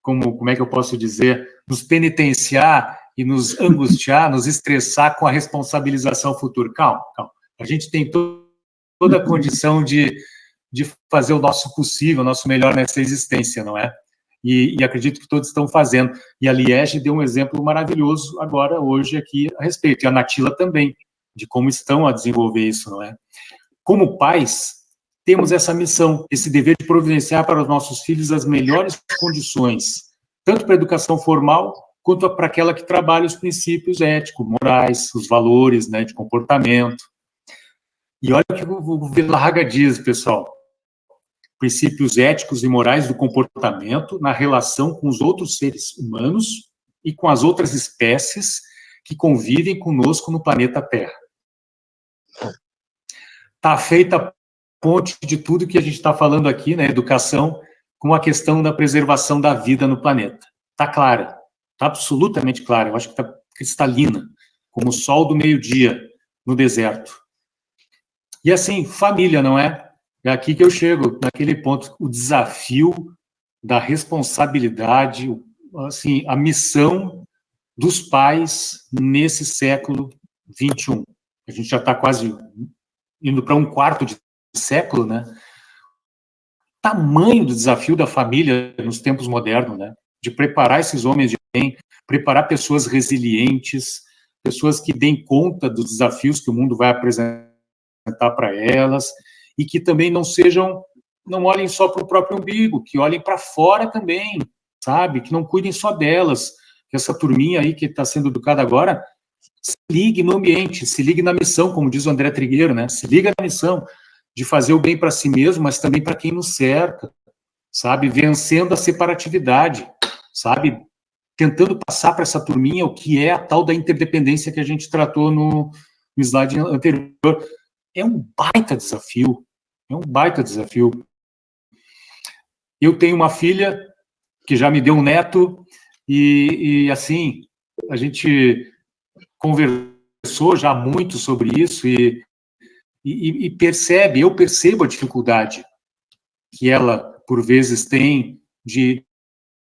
como é que eu posso dizer, nos penitenciar e nos angustiar, nos estressar com a responsabilização futura. Calma. A gente tem toda a condição de de fazer o nosso possível, o nosso melhor nessa existência, não é? E acredito que todos estão fazendo. E a Liege deu um exemplo maravilhoso agora, hoje, aqui, a respeito. E a Natila também, de como estão a desenvolver isso, não é? Como pais, temos essa missão, esse dever de providenciar para os nossos filhos as melhores condições, tanto para a educação formal, quanto para aquela que trabalha os princípios éticos, morais, os valores, né, de comportamento. E olha o que o Vilarga diz, pessoal. Princípios éticos e morais do comportamento na relação com os outros seres humanos e com as outras espécies que convivem conosco no planeta Terra. Está feita a ponte de tudo que a gente está falando aqui, né, educação, com a questão da preservação da vida no planeta. Está clara, está absolutamente clara, eu acho que está cristalina, como o sol do meio-dia no deserto. E assim, família, não é? É aqui que eu chego, naquele ponto, o desafio da responsabilidade, assim, a missão dos pais nesse século XXI. A gente já está quase indo para um quarto de século, né? Tamanho do desafio da família nos tempos modernos, né? De preparar esses homens de bem, preparar pessoas resilientes, pessoas que deem conta dos desafios que o mundo vai apresentar para elas, e que também não olhem só para o próprio umbigo, que olhem para fora também, sabe? Que não cuidem só delas, que essa turminha aí que está sendo educada agora, se ligue no ambiente, se ligue na missão, como diz o André Trigueiro, né? Se liga na missão de fazer o bem para si mesmo, mas também para quem nos cerca, sabe? Vencendo a separatividade, sabe? Tentando passar para essa turminha o que é a tal da interdependência que a gente tratou no slide anterior. É um baita desafio, é um baita desafio. Eu tenho uma filha que já me deu um neto e assim, a gente conversou já muito sobre isso e percebe, eu percebo a dificuldade que ela, por vezes, tem de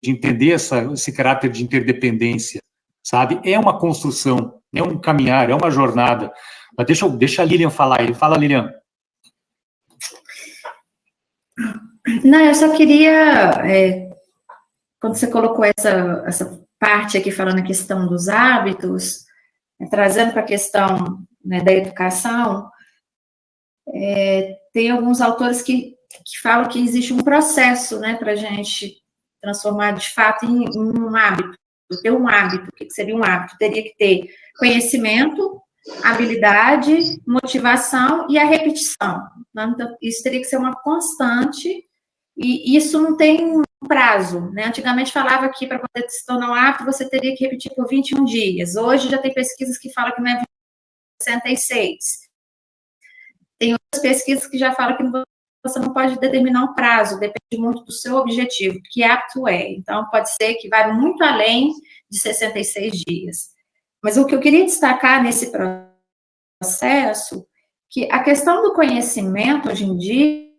entender esse caráter de interdependência, sabe? É uma construção, é um caminhar, é uma jornada. Mas deixa a Lilian falar aí. Fala, Lilian. Não, eu só queria, quando você colocou essa parte aqui falando a questão dos hábitos, trazendo para a questão, né, da educação, tem alguns autores que falam que existe um processo, né, para a gente transformar de fato em um hábito, ter um hábito. O que seria um hábito? Teria que ter conhecimento, habilidade, motivação e a repetição. Então, isso teria que ser uma constante, e isso não tem um prazo, né? Antigamente falava que para poder se tornar um hábito, você teria que repetir por 21 dias. Hoje já tem pesquisas que falam que não é 66. Tem outras pesquisas que já falam que você não pode determinar um prazo, depende muito do seu objetivo, que hábito é. Então, pode ser que vá muito além de 66 dias. Mas o que eu queria destacar nesse processo, que a questão do conhecimento, hoje em dia,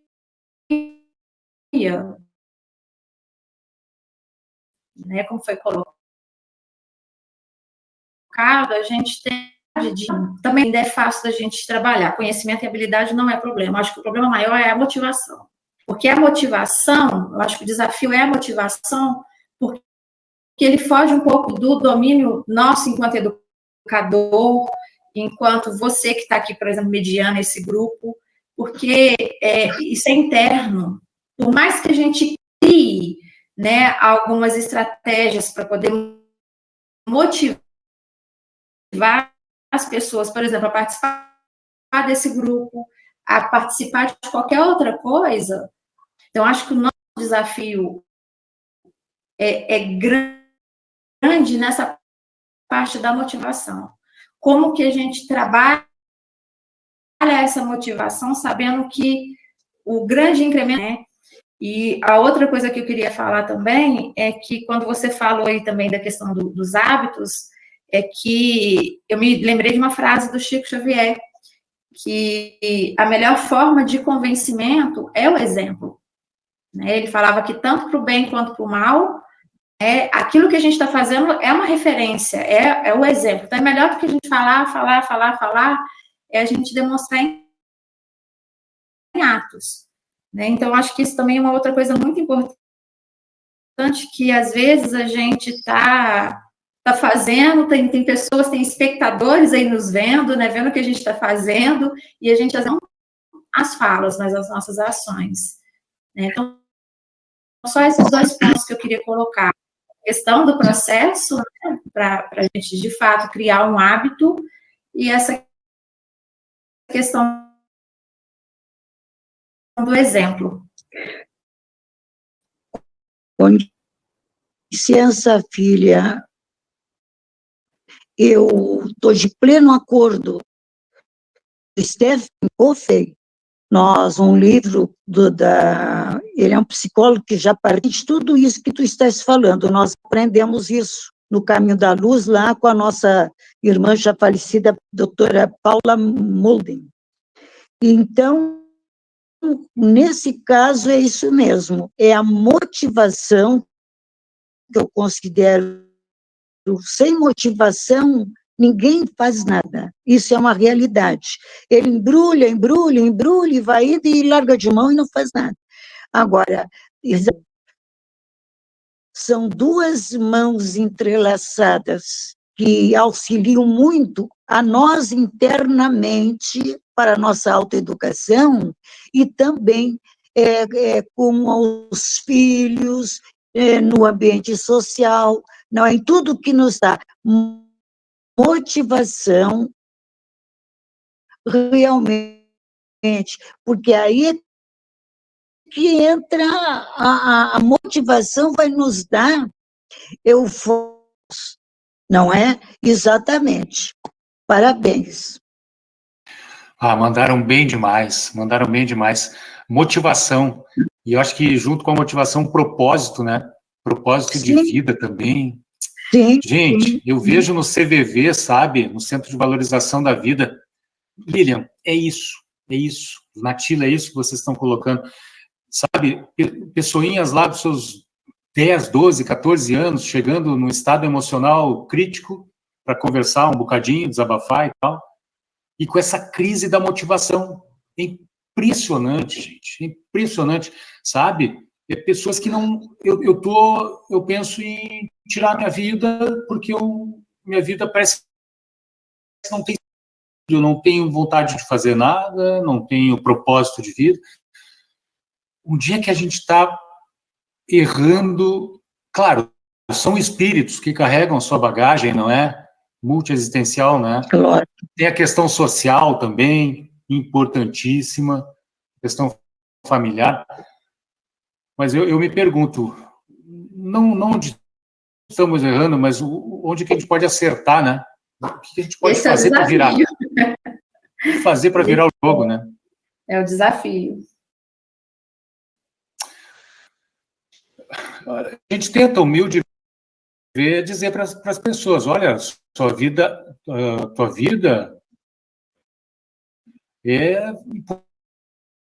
né, como foi colocado, a gente tem também é fácil da gente trabalhar. Conhecimento e habilidade não é problema. Acho que o problema maior é a motivação. Porque a motivação, eu acho que o desafio é a motivação, porque ele foge um pouco do domínio nosso enquanto educador, enquanto você que está aqui, por exemplo, mediando esse grupo, porque isso é interno. Por mais que a gente crie, né, algumas estratégias para poder motivar as pessoas, por exemplo, a participar desse grupo, a participar de qualquer outra coisa. Então, acho que o nosso desafio é grande nessa parte da motivação. Como que a gente trabalha essa motivação, sabendo que o grande incremento, né? E a outra coisa que eu queria falar também é que quando você falou aí também da questão dos hábitos, é que eu me lembrei de uma frase do Chico Xavier, que a melhor forma de convencimento é o exemplo. Né? Ele falava que tanto para o bem quanto para o mal, aquilo que a gente está fazendo é uma referência, é o exemplo. Então, é melhor do que a gente falar, é a gente demonstrar em atos. né? Então, acho que isso também é uma outra coisa muito importante, que às vezes a gente está fazendo, tem pessoas, tem espectadores aí nos vendo, né, vendo o que a gente está fazendo, e a gente não as falas, mas as nossas ações, né? Então, só esses 2 pontos que eu queria colocar. A questão do processo, né, para a gente, de fato, criar um hábito, e essa questão do exemplo. Com licença, filha, eu estou de pleno acordo. Stephen Covey, um livro ele é um psicólogo que já partiu de tudo isso que tu estás falando. Nós aprendemos isso no Caminho da Luz, lá com a nossa irmã já falecida, doutora Paula Mulden. Então, nesse caso, é isso mesmo, é a motivação que eu considero, sem motivação, ninguém faz nada, isso é uma realidade. Ele embrulha, e vai indo e larga de mão e não faz nada. Agora, são 2 mãos entrelaçadas que auxiliam muito a nós internamente para a nossa autoeducação e também com os filhos, no ambiente social, não, em tudo que nos dá motivação realmente, porque aí é que entra a motivação, vai nos dar euforia, não é? Exatamente. Parabéns. Mandaram bem demais, Motivação, e eu acho que junto com a motivação, propósito, né? Propósito de vida também. Sim. Gente, eu vejo no CVV, sabe? No Centro de Valorização da Vida. Lilian, é isso. Natila, é isso que vocês estão colocando. Sabe, pessoinhas lá dos seus 10, 12, 14 anos, chegando num estado emocional crítico para conversar um bocadinho, desabafar e tal, e com essa crise da motivação. É impressionante, gente, é impressionante, sabe? Pessoas que não... Eu penso em tirar minha vida porque minha vida parece que não tem... Eu não tenho vontade de fazer nada, não tenho propósito de vida. Um dia que a gente está errando, claro, são espíritos que carregam a sua bagagem, não é? Multiexistencial, né? Claro. Tem a questão social também, importantíssima, questão familiar. Mas eu me pergunto, não onde estamos errando, mas onde que a gente pode acertar, né? O que a gente pode fazer para virar? Fazer para virar o jogo, né? É o desafio. A gente tenta, humilde, dizer para as pessoas, olha, tua vida é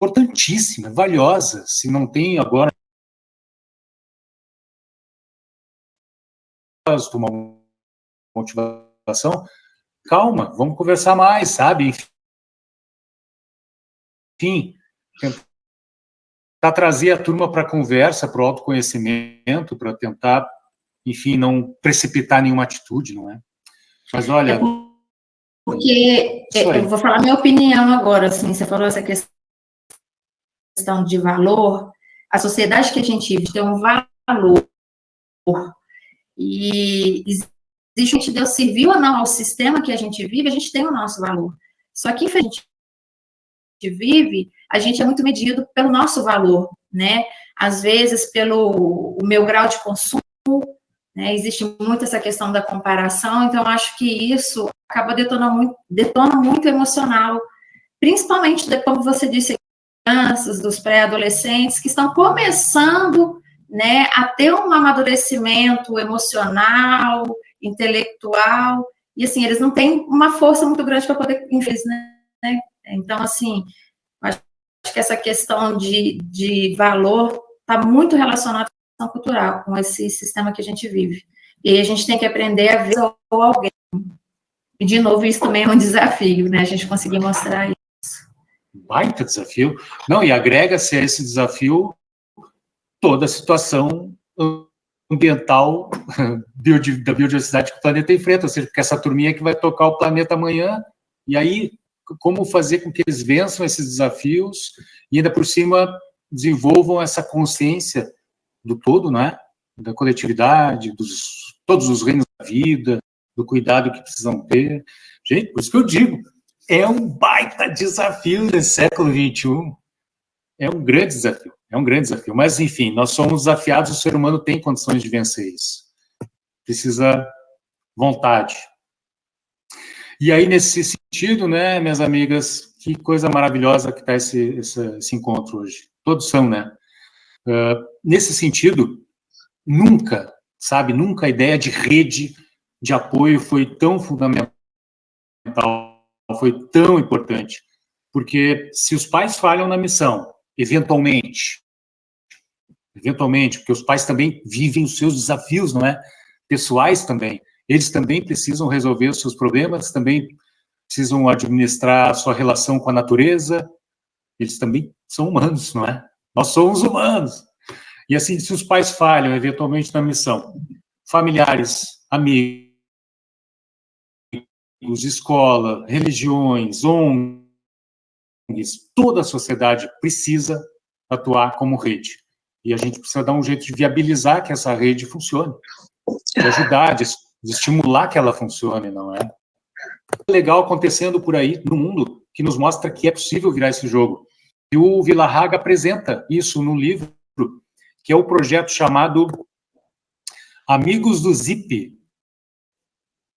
importantíssima, valiosa. Se não tem agora uma motivação, calma, vamos conversar mais, sabe? Enfim, tentar trazer a turma para a conversa, para o autoconhecimento, para tentar, enfim, não precipitar nenhuma atitude, não é? Mas olha... Porque eu vou falar minha opinião agora, assim, você falou essa questão de valor, a sociedade que a gente vive tem um valor, e existe, a gente deu serviu ou não ao sistema que a gente vive, a gente tem o nosso valor. Só que, infelizmente, a gente vive, a gente é muito medido pelo nosso valor, né? Às vezes, pelo o meu grau de consumo, né? Existe muito essa questão da comparação, então, acho que isso acaba detona muito emocional, principalmente, como você disse, crianças, dos pré-adolescentes, que estão começando, né, a ter um amadurecimento emocional, intelectual, e, assim, eles não têm uma força muito grande para poder, né? Então, assim, acho que essa questão de valor está muito relacionada com a questão cultural, com esse sistema que a gente vive. E aí a gente tem que aprender a ver alguém. E, de novo, isso também é um desafio, né? A gente conseguir mostrar isso. baita desafio. Não, e agrega-se a esse desafio toda a situação ambiental da biodiversidade que o planeta enfrenta, ou seja, porque essa turminha que vai tocar o planeta amanhã, e aí como fazer com que eles vençam esses desafios e ainda por cima desenvolvam essa consciência do todo, não é? Da coletividade, todos os reinos da vida, do cuidado que precisam ter. Gente, por isso que eu digo, é um baita desafio nesse século XXI. É um grande desafio, Mas, enfim, nós somos desafiados, o ser humano tem condições de vencer isso. Precisa vontade. E aí, nesse sentido, né, minhas amigas, que coisa maravilhosa que está esse encontro hoje. Todos são, né? Nesse sentido, nunca a ideia de rede de apoio foi tão fundamental, foi tão importante. Porque se os pais falham na missão, eventualmente, porque os pais também vivem os seus desafios, não é? Pessoais também. Eles também precisam resolver os seus problemas, também precisam administrar a sua relação com a natureza. Eles também são humanos, não é? Nós somos humanos. E assim, se os pais falham, eventualmente, na missão, familiares, amigos, escola, religiões, ONGs, toda a sociedade precisa atuar como rede. E a gente precisa dar um jeito de viabilizar que essa rede funcione, de ajudar, de estimular que ela funcione, não é? Legal acontecendo por aí no mundo que nos mostra que é possível virar esse jogo. E o Vila-Haga apresenta isso no livro, que é o projeto chamado Amigos do Zip.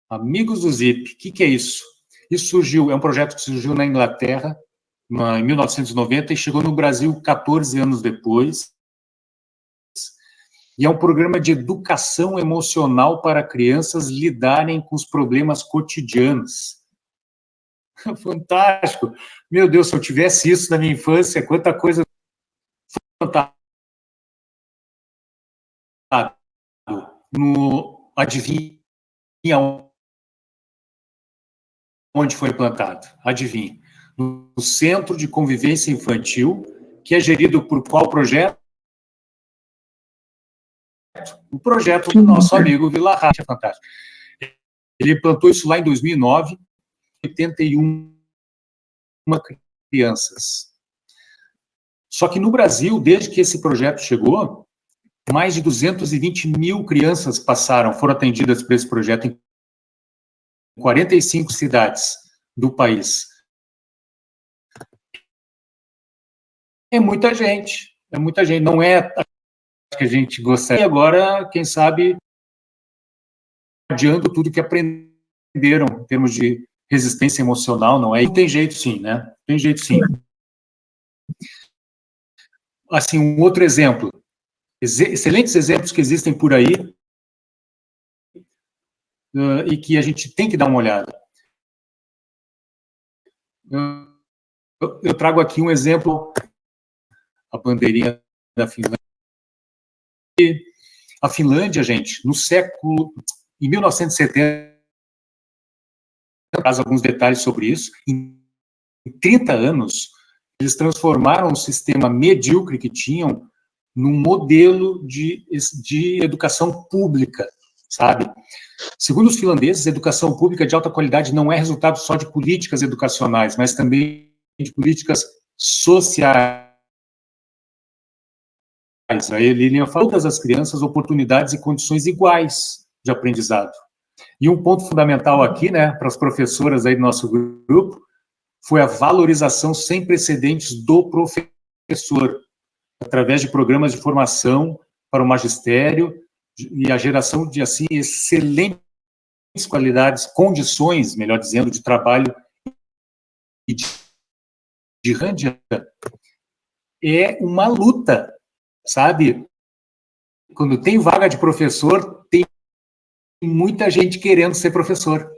Amigos do Zip. O que é isso? Isso surgiu, é um projeto que surgiu na Inglaterra, em 1990, e chegou no Brasil 14 anos depois. E é um programa de educação emocional para crianças lidarem com os problemas cotidianos. Fantástico! Meu Deus, se eu tivesse isso na minha infância, quanta coisa fantástica. Adivinha onde foi plantado? Adivinha. No Centro de Convivência Infantil, que é gerido por qual projeto? O projeto do nosso amigo Vila-Haga, fantástico. Ele plantou isso lá em 2009, 81 crianças. Só que no Brasil, desde que esse projeto chegou, mais de 220 mil crianças foram atendidas por esse projeto em 45 cidades do país. É muita gente, não é que a gente gostaria. E agora, quem sabe, adiando tudo que aprenderam em termos de resistência emocional, não é? E tem jeito sim, né? Tem jeito sim. Assim, um outro exemplo, excelentes exemplos que existem por aí e que a gente tem que dar uma olhada. Eu trago aqui um exemplo, a bandeirinha da Finlândia. A Finlândia, gente, em 1970, traz alguns detalhes sobre isso, em 30 anos, eles transformaram o sistema medíocre que tinham num modelo de educação pública, sabe? Segundo os finlandeses, a educação pública de alta qualidade não é resultado só de políticas educacionais, mas também de políticas sociais. A Lilian fala todas as crianças oportunidades e condições iguais de aprendizado. E um ponto fundamental aqui, né, para as professoras aí do nosso grupo, foi a valorização sem precedentes do professor, através de programas de formação para o magistério e a geração de, assim, excelentes condições, melhor dizendo, de trabalho e de renda. É uma luta, sabe? Quando tem vaga de professor, tem muita gente querendo ser professor,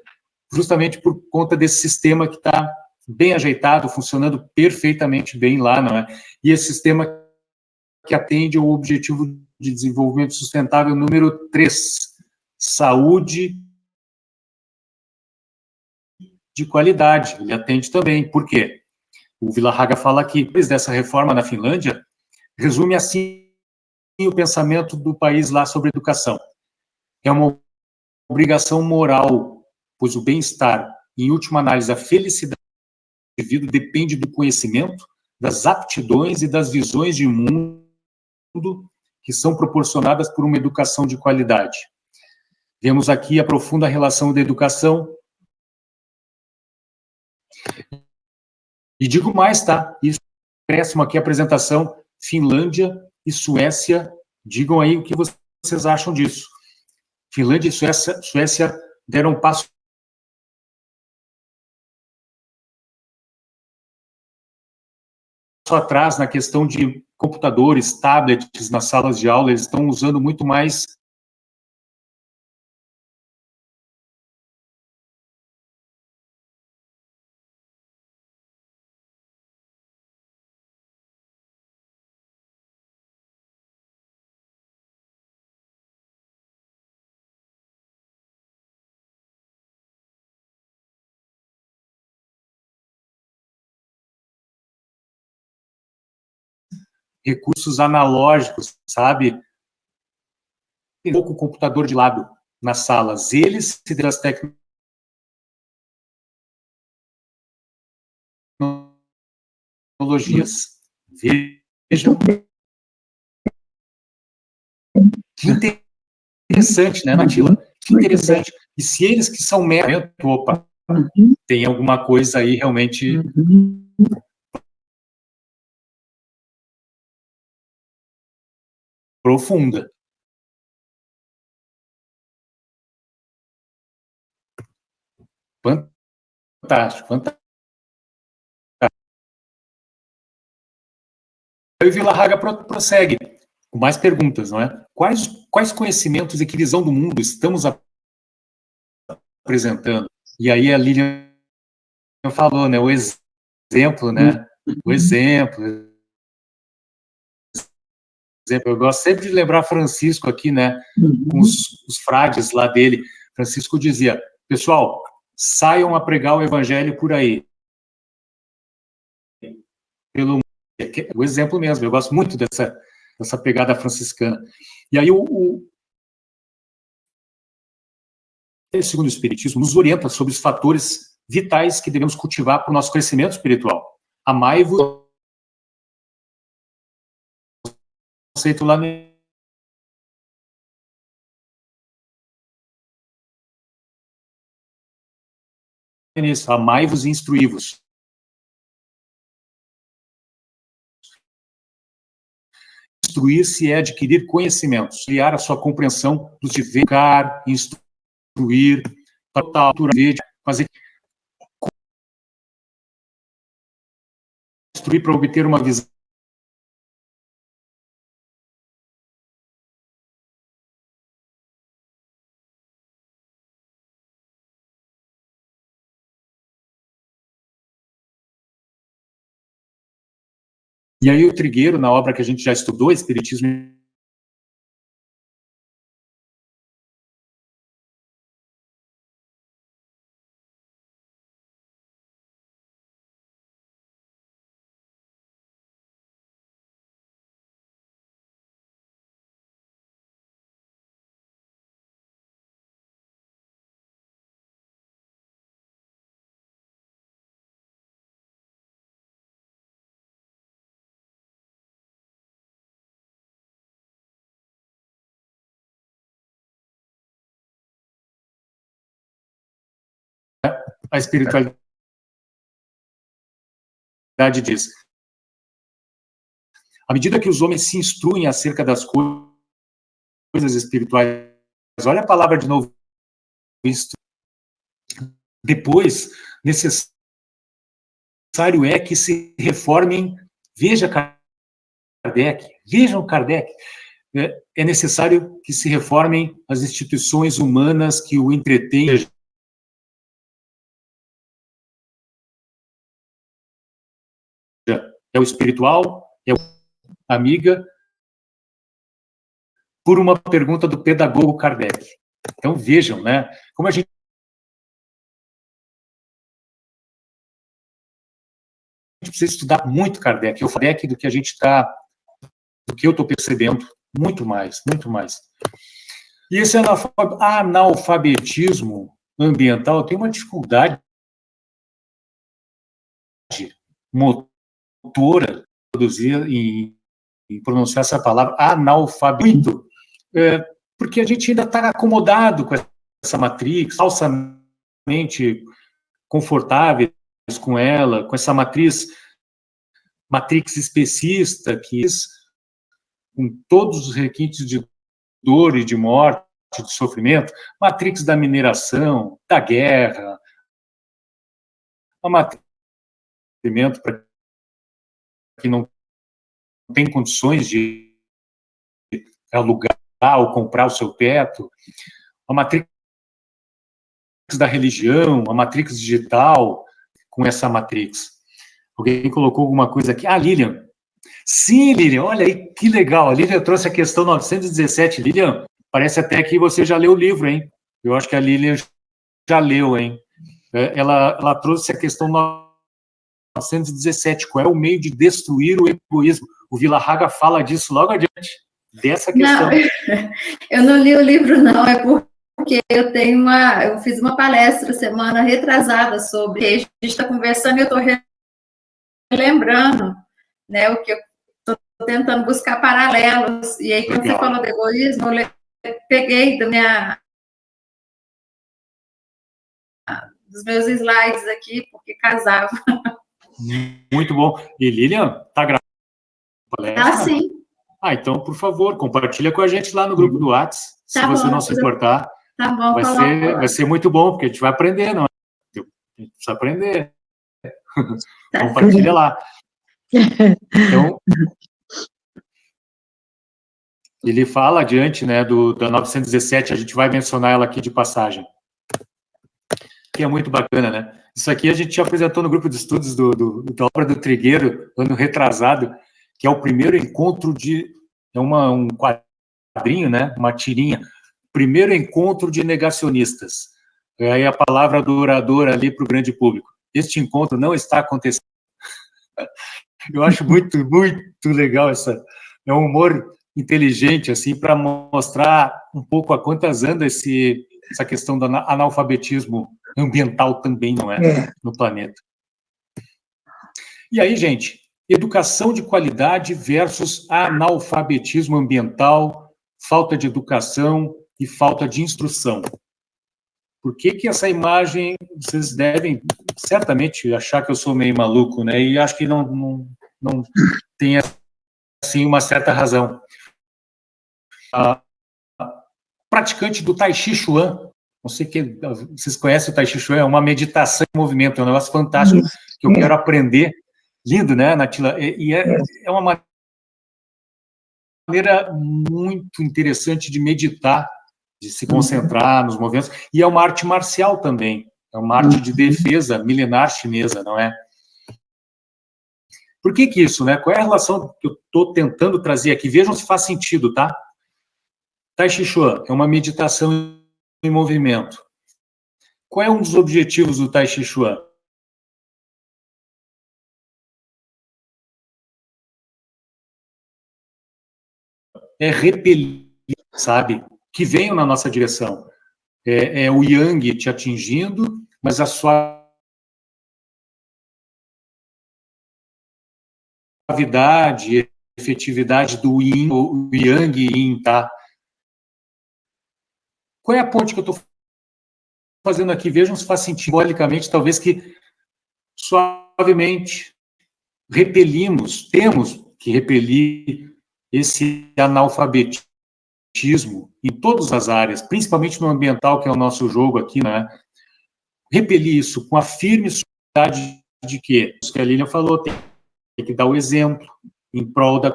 justamente por conta desse sistema que está bem ajeitado, funcionando perfeitamente bem lá, não é? E esse sistema que atende ao Objetivo de Desenvolvimento Sustentável número 3, saúde de qualidade. Ele atende também. Por quê? o Villahaga fala aqui, depois dessa reforma na Finlândia, resume assim o pensamento do país lá sobre educação. É uma obrigação moral, pois o bem-estar, em última análise, a felicidade do indivíduo depende do conhecimento, das aptidões e das visões de mundo que são proporcionadas por uma educação de qualidade. Vemos aqui a profunda relação da educação. E digo mais, tá? Isso péssimo aqui a apresentação, Finlândia e Suécia. Digam aí o que vocês acham disso. Finlândia e Suécia deram um passo atrás na questão de computadores, tablets nas salas de aula. Eles estão usando muito mais recursos analógicos, sabe? Tem pouco computador de lado nas salas. Eles se deram as tecnologias. Vejam. Que interessante, né, Natila? Que interessante. E se eles que são meros, opa, tem alguma coisa aí realmente profunda. Fantástico, fantástico. Aí o Villahaga prossegue com mais perguntas, não é? Quais conhecimentos e que visão do mundo estamos apresentando? E aí a Lilian falou, né? O exemplo, né? O exemplo. Eu gosto sempre de lembrar Francisco aqui, né? Com os frades lá dele. Francisco dizia, pessoal, saiam a pregar o evangelho por aí. O exemplo mesmo, eu gosto muito dessa pegada franciscana. E aí segundo o Espiritismo, nos orienta sobre os fatores vitais que devemos cultivar para o nosso crescimento espiritual. Amai-vos, conceito lá nisso, amai-vos e instruí-vos. Instruir-se é adquirir conhecimentos, criar a sua compreensão dos deveres, educar, instruir, para fazer instruir para obter uma visão E aí o Trigueiro, na obra que a gente já estudou, Espiritismo a espiritualidade diz. À medida que os homens se instruem acerca das coisas espirituais, olha a palavra de novo, depois, necessário é que se reformem, vejam Kardec, é necessário que se reformem as instituições humanas que o entretêm, é o espiritual, é a amiga, por uma pergunta do pedagogo Kardec. Então, vejam, né, como a gente precisa estudar muito Kardec, o Kardec do que a gente está, do que eu estou percebendo, muito mais, muito mais. E esse analfabetismo ambiental tem uma dificuldade motora produzir em pronunciar essa palavra analfabeto, porque a gente ainda está acomodado com essa matrix, falsamente confortáveis com ela, com essa matrix especista, que com todos os requintes de dor e de morte, de sofrimento, matrix da mineração, da guerra, a matrix para que não tem condições de alugar ou comprar o seu teto, a matrix da religião, a matrix digital, com essa matrix. Alguém colocou alguma coisa aqui? Ah, Lilian. Sim, Lilian, olha aí, que legal. A Lilian trouxe a questão 917. Lilian, parece até que você já leu o livro, hein? Eu acho que a Lilian já leu, hein? Ela trouxe a questão 917, qual é o meio de destruir o egoísmo? O Vila-Haga fala disso logo adiante, dessa questão. Não, eu não li o livro, não, é porque eu fiz uma palestra semana retrasada sobre, a gente está conversando e eu estou relembrando, né, o que eu estou tentando buscar paralelos, e aí quando você falou do egoísmo, eu peguei dos meus slides aqui, porque casava. Muito bom. E Lilian, tá gravando a palestra? Ah, sim. Ah, então, por favor, compartilha com a gente lá no grupo do WhatsApp, se você não se importar. Tá bom, vai ser muito bom, porque a gente vai aprender, não é? A gente precisa aprender. Tá. Compartilha lá. Então, ele fala adiante, né, da 917, a gente vai mencionar ela aqui de passagem. Que é muito bacana, né? Isso aqui a gente já apresentou no grupo de estudos da obra do Trigueiro, ano retrasado, que é o primeiro encontro um quadrinho, né? Uma tirinha. Primeiro encontro de negacionistas. É aí a palavra do orador ali para o grande público. Este encontro não está acontecendo. Eu acho muito, muito legal é um humor inteligente, assim, para mostrar um pouco a quantas anda essa questão do analfabetismo ambiental também, não é? No planeta. E aí, gente, educação de qualidade versus analfabetismo ambiental, falta de educação e falta de instrução. Por que essa imagem, vocês devem certamente achar que eu sou meio maluco, né? E acho que não tem, assim, uma certa razão. A praticante do Tai Chi Chuan, não sei que vocês conhecem o Tai Chi Chuan, é uma meditação em movimento, é um negócio fantástico que eu quero aprender. Lindo, né, Natila? E é uma maneira muito interessante de meditar, de se concentrar nos movimentos, e é uma arte marcial também, é uma arte de defesa milenar chinesa, não é? Por que isso, né? Qual é a relação que eu estou tentando trazer aqui? Vejam se faz sentido, tá? Tai Chi Chuan é uma meditação em movimento. Qual é um dos objetivos do Tai Chi Chuan? É repelir, sabe? Que venham na nossa direção. É o Yang te atingindo, mas a suavidade, efetividade do Yin, o Yang Yin, tá? Qual é a ponte que eu estou fazendo aqui? Vejam se faz sentido, simbolicamente, talvez que suavemente temos que repelir esse analfabetismo em todas as áreas, principalmente no ambiental, que é o nosso jogo aqui, né? Repelir isso com a firme solidariedade de que, a Lilian falou, tem que dar o exemplo em prol da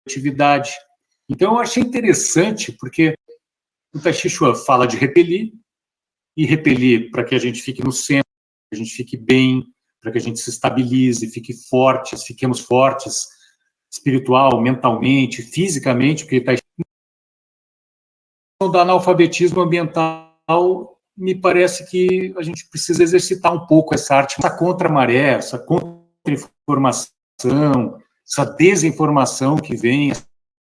coletividade. Então, eu achei interessante, porque o Tai Chi Chuan fala de repelir, e repelir para que a gente fique no centro, que a gente fique bem, para que a gente se estabilize, fiquemos fortes, espiritual, mentalmente, fisicamente, porque está do analfabetismo ambiental me parece que a gente precisa exercitar um pouco essa arte, essa contra-maré, essa contra-informação, essa desinformação que vem,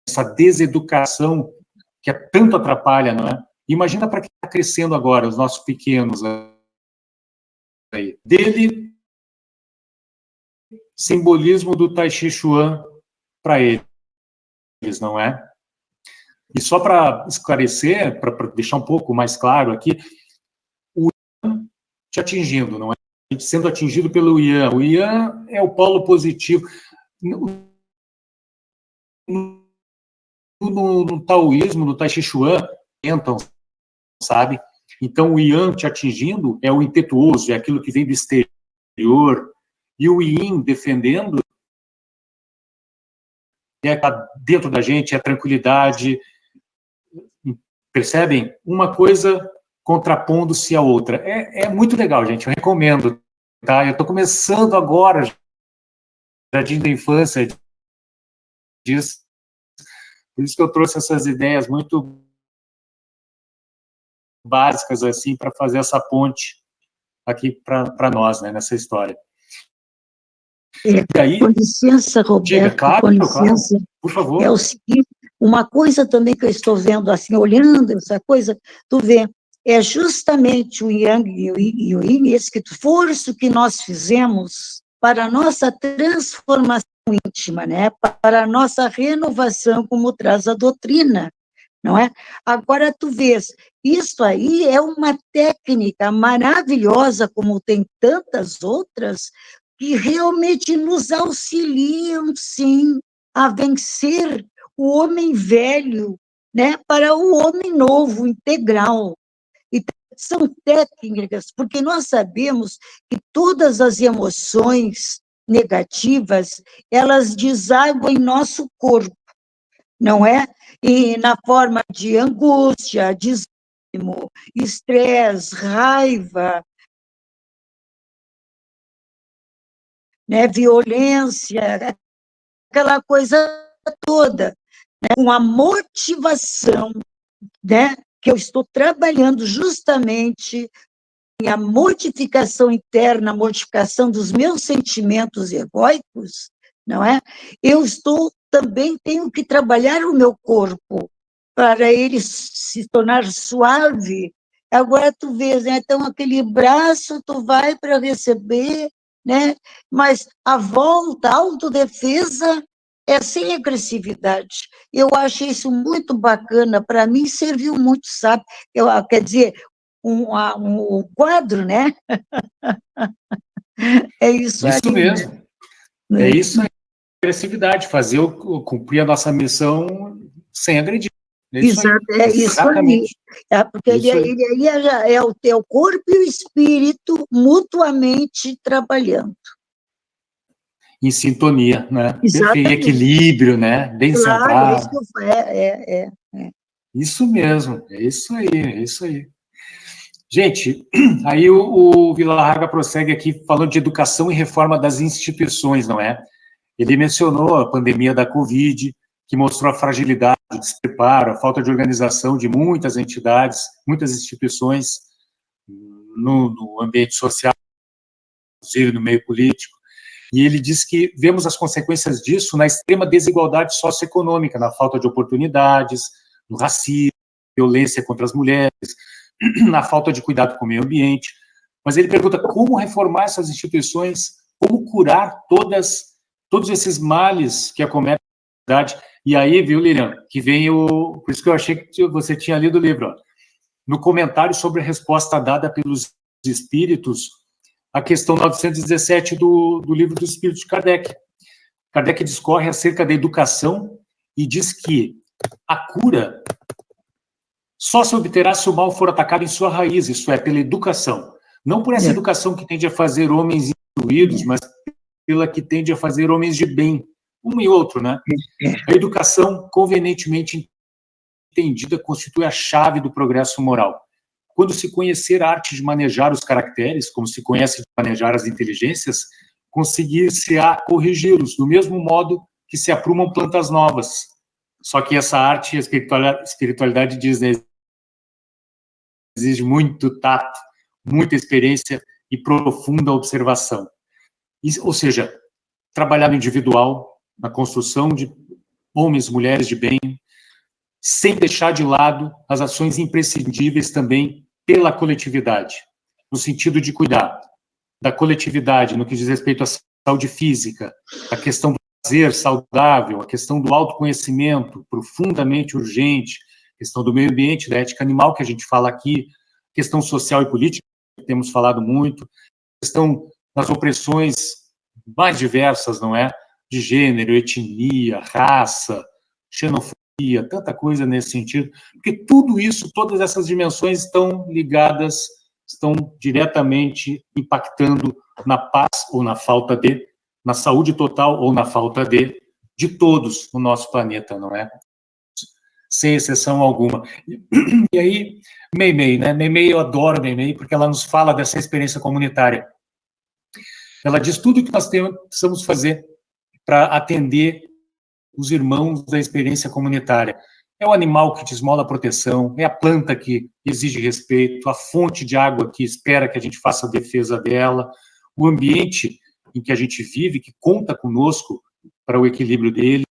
essa deseducação que tanto atrapalha, não é? Imagina para quem está crescendo agora, os nossos pequenos aí. Dele, simbolismo do Tai Chi Chuan para eles, não é? E só para esclarecer, para deixar um pouco mais claro aqui, o Yan te atingindo, não é? Sendo atingido pelo Yan. O Yan é o polo positivo. No taoísmo, no Tai Chi Chuan, tentam, sabe? Então, o Yan te atingindo é o impetuoso, é aquilo que vem do exterior, e o Yin defendendo é dentro da gente, é a tranquilidade. Percebem? Uma coisa contrapondo-se à outra. É muito legal, gente, eu recomendo. Tá? Eu estou começando agora, jardim da infância, disso. Por isso que eu trouxe essas ideias muito básicas, assim, para fazer essa ponte aqui para nós, né, nessa história. E aí, com licença, Roberto, diga, claro, com licença, claro, por favor. É o seguinte, uma coisa também que eu estou vendo, assim, olhando essa coisa, tu vê, é justamente o Yang e o Yin, esse esforço que nós fizemos para a nossa transformação íntima, né? Para a nossa renovação, como traz a doutrina, não é? Agora, tu vês, isso aí é uma técnica maravilhosa, como tem tantas outras, que realmente nos auxiliam, sim, a vencer o homem velho, né, para o homem novo, integral. Então, são técnicas, porque nós sabemos que todas as emoções negativas, elas desaguam em nosso corpo, não é? E na forma de angústia, desânimo, estresse, raiva, né, violência, aquela coisa toda, né, com a motivação, né, que eu estou trabalhando justamente a mortificação interna, a mortificação dos meus sentimentos egóicos, não é? Eu também tenho que trabalhar o meu corpo para ele se tornar suave. Agora tu vês, né? Então aquele braço tu vai para receber, né? Mas a volta, a autodefesa é sem agressividade. Eu acho isso muito bacana, para mim serviu muito, sabe? Quer dizer, um quadro, né? É isso aí. Isso mesmo. Né? É isso aí. Agressividade, cumprir a nossa missão sem agredir. É isso Exato, aí. é isso aí. Porque ele aí já é o teu corpo e o espírito mutuamente trabalhando. Em sintonia, né? Exatamente. Perfeito, equilíbrio, né? Bem claro, centrado. É. Isso mesmo, é isso aí. Gente, aí o Villarraga prossegue aqui falando de educação e reforma das instituições, não é? Ele mencionou a pandemia da Covid, que mostrou a fragilidade, o despreparo, a falta de organização de muitas entidades, muitas instituições no ambiente social, inclusive no meio político. E ele diz que vemos as consequências disso na extrema desigualdade socioeconômica, na falta de oportunidades, no racismo, violência contra as mulheres, na falta de cuidado com o meio ambiente. Mas ele pergunta como reformar essas instituições, como curar todos esses males que acometem a sociedade. E aí, viu, Lilian, que vem por isso que eu achei que você tinha lido o livro, ó, no comentário sobre a resposta dada pelos espíritos, a questão 917 do livro dos Espíritos de Kardec. Kardec discorre acerca da educação e diz que a cura só se obterá se o mal for atacado em sua raiz, isso é, pela educação. Não por essa educação que tende a fazer homens instruídos, mas pela que tende a fazer homens de bem, um e outro, né? A educação, convenientemente entendida, constitui a chave do progresso moral. Quando se conhecer a arte de manejar os caracteres, como se conhece de manejar as inteligências, conseguir-se-á corrigi-los, do mesmo modo que se aprumam plantas novas. Só que essa arte, a espiritualidade diz, né, exige muito tato, muita experiência e profunda observação. Ou seja, trabalhar no individual, na construção de homens e mulheres de bem, sem deixar de lado as ações imprescindíveis também pela coletividade, no sentido de cuidar da coletividade no que diz respeito à saúde física, a questão do prazer saudável, a questão do autoconhecimento profundamente urgente, a questão do meio ambiente, da ética animal, que a gente fala aqui, questão social e política, que temos falado muito, a questão das opressões mais diversas, não é? De gênero, etnia, raça, xenofobia, tanta coisa nesse sentido, porque tudo isso, todas essas dimensões estão ligadas, estão diretamente impactando na paz ou na falta de, na saúde total ou na falta de todos no nosso planeta, não é? Sem exceção alguma. E aí, Meimei, né? Meimei, eu adoro Meimei, porque ela nos fala dessa experiência comunitária. Ela diz tudo o que nós precisamos fazer para atender os irmãos da experiência comunitária. É o animal que te esmola a proteção, é a planta que exige respeito, a fonte de água que espera que a gente faça a defesa dela, o ambiente em que a gente vive, que conta conosco para o equilíbrio dele,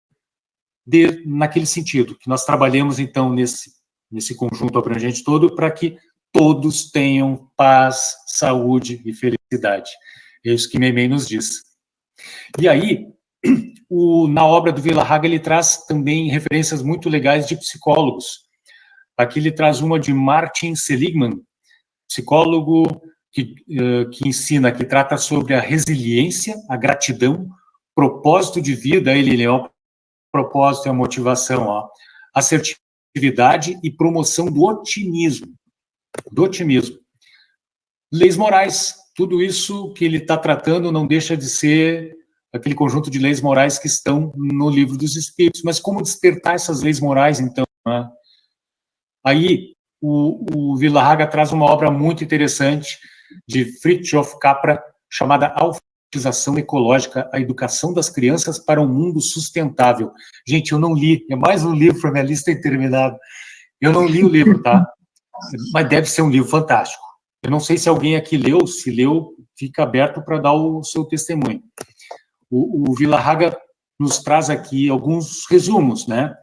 naquele sentido, que nós trabalhemos, então, nesse conjunto abrangente todo, para que todos tenham paz, saúde e felicidade. É isso que Meimei nos diz. E aí, na obra do Vilarraga, ele traz também referências muito legais de psicólogos. Aqui ele traz uma de Martin Seligman, psicólogo que ensina, que trata sobre a resiliência, a gratidão, propósito de vida, ele é o propósito e a motivação, ó, assertividade e promoção do otimismo. Leis morais, tudo isso que ele está tratando não deixa de ser aquele conjunto de leis morais que estão no Livro dos Espíritos. Mas como despertar essas leis morais, então? Né? Aí, o Vilarraga traz uma obra muito interessante de Fritjof Capra, chamada Alfabetização Ecológica, a educação das crianças para um mundo sustentável. Gente, eu não li, é mais um livro para minha lista interminável. Eu não li o livro, tá? Mas deve ser um livro fantástico. Eu não sei se alguém aqui leu, se leu, fica aberto para dar o seu testemunho. O Vilarraga nos traz aqui alguns resumos, né?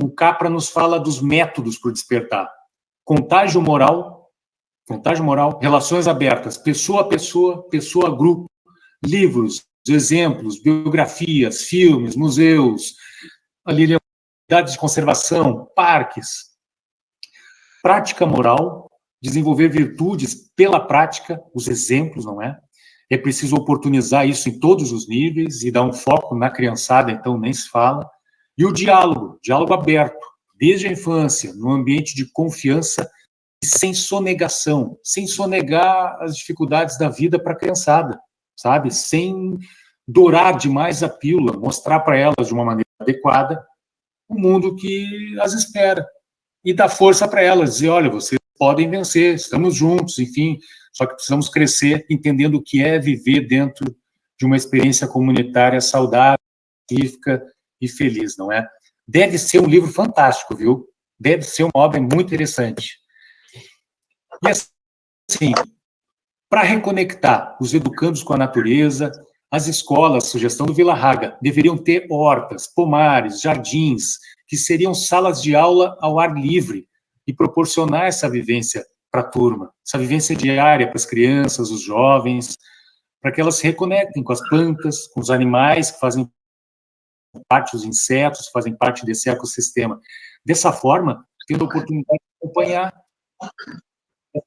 O Capra nos fala dos métodos para o despertar. Contágio moral, relações abertas, pessoa a pessoa, pessoa a grupo, livros, exemplos, biografias, filmes, museus, unidades de conservação, parques. Prática moral, desenvolver virtudes pela prática, os exemplos, não é? É preciso oportunizar isso em todos os níveis e dar um foco na criançada, então nem se fala. E o diálogo aberto, desde a infância, num ambiente de confiança e sem sonegação, sem sonegar as dificuldades da vida para a criançada, sabe? Sem dourar demais a pílula, mostrar para elas de uma maneira adequada o mundo que as espera. E dar força para elas, dizer, olha, vocês podem vencer, estamos juntos, enfim, só que precisamos crescer entendendo o que é viver dentro de uma experiência comunitária saudável, pacífica e feliz, não é? Deve ser um livro fantástico, viu? Deve ser uma obra muito interessante. E assim, para reconectar os educandos com a natureza, as escolas, sugestão do Vilarraga, deveriam ter hortas, pomares, jardins, que seriam salas de aula ao ar livre e proporcionar essa vivência para a turma, essa vivência diária para as crianças, os jovens, para que elas se reconectem com as plantas, com os animais que fazem parte, os insetos que fazem parte desse ecossistema. Dessa forma, tendo a oportunidade de acompanhar as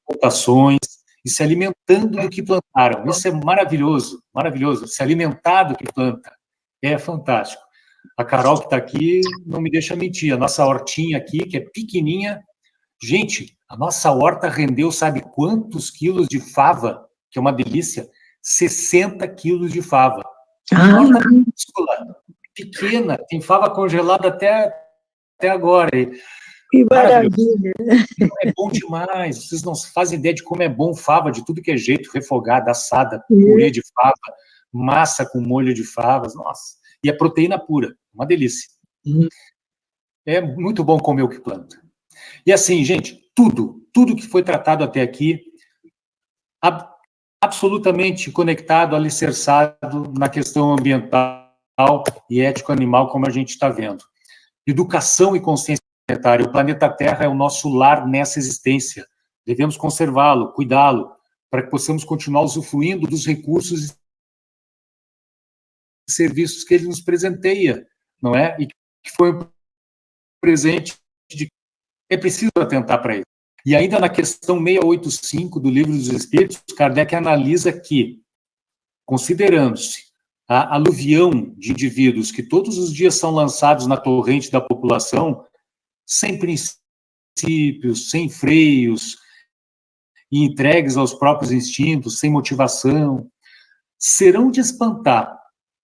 plantações e se alimentando do que plantaram. Isso é maravilhoso, maravilhoso. Se alimentar do que planta é fantástico. A Carol, que está aqui, não me deixa mentir. A nossa hortinha aqui, que é pequenininha. Gente, a nossa horta rendeu, sabe quantos quilos de fava? Que é uma delícia. 60 quilos de fava. Uma horta minúscula, pequena. Tem fava congelada até agora. Que maravilha! É bom demais. Vocês não fazem ideia de como é bom fava, de tudo que é jeito, refogada, assada, purê de fava, massa com molho de favas. Nossa! E é proteína pura. Uma delícia. É muito bom comer o que planta. E assim, gente, tudo tudo que foi tratado até aqui, absolutamente conectado, alicerçado na questão ambiental e ético-animal, como a gente está vendo. Educação e consciência planetária. O planeta Terra é o nosso lar nessa existência. Devemos conservá-lo, cuidá-lo, para que possamos continuar usufruindo dos recursos e serviços que ele nos presenteia, não é? E que foi um presente de... É preciso atentar para isso. E ainda na questão 685 do Livro dos Espíritos, Kardec analisa que, considerando-se a aluvião de indivíduos que todos os dias são lançados na torrente da população, sem princípios, sem freios, e entregues aos próprios instintos, sem motivação, serão de espantar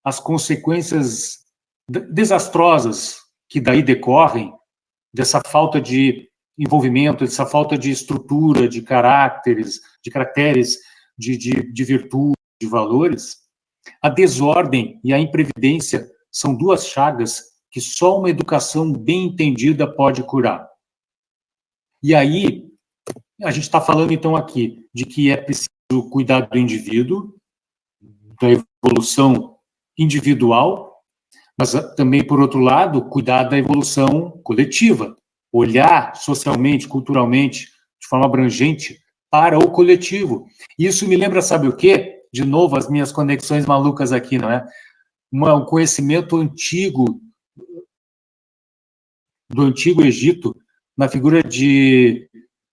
as consequências desastrosas que daí decorrem dessa falta de envolvimento, dessa falta de estrutura, de caracteres, de virtude, de valores. A desordem e a imprevidência são duas chagas que só uma educação bem entendida pode curar. E aí, a gente está falando, então, aqui de que é preciso cuidar do indivíduo, da evolução individual, mas também, por outro lado, cuidar da evolução coletiva, olhar socialmente, culturalmente, de forma abrangente, para o coletivo. Isso me lembra, sabe o quê? De novo, as minhas conexões malucas aqui, não é? Um conhecimento antigo, do Antigo Egito, na figura de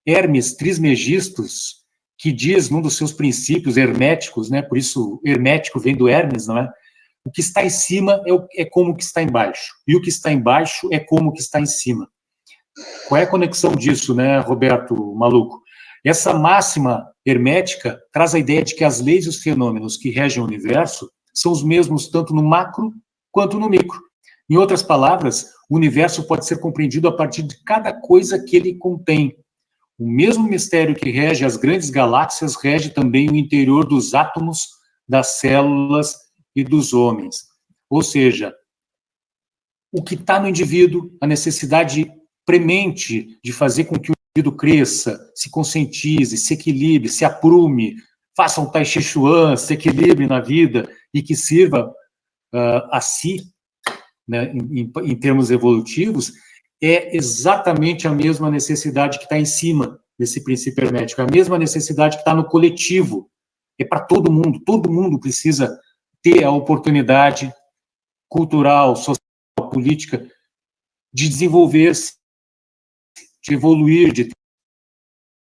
Hermes Trismegistus, que diz, num dos seus princípios herméticos, né? Por isso, hermético vem do Hermes, não é? O que está em cima é como o que está embaixo, e o que está embaixo é como o que está em cima. Qual é a conexão disso, né, Roberto Maluco? Essa máxima hermética traz a ideia de que as leis e os fenômenos que regem o universo são os mesmos tanto no macro quanto no micro. Em outras palavras, o universo pode ser compreendido a partir de cada coisa que ele contém. O mesmo mistério que rege as grandes galáxias rege também o interior dos átomos, das células e dos homens. Ou seja, o que está no indivíduo, a necessidade premente de fazer com que o indivíduo cresça, se conscientize, se equilibre, se aprume, faça um Tai Chi Chuan, se equilibre na vida e que sirva a si, né, em termos evolutivos, é exatamente a mesma necessidade que está em cima desse princípio hermético, é a mesma necessidade que está no coletivo, é para todo mundo precisa ter a oportunidade cultural, social, política, de desenvolver-se, de evoluir, de ter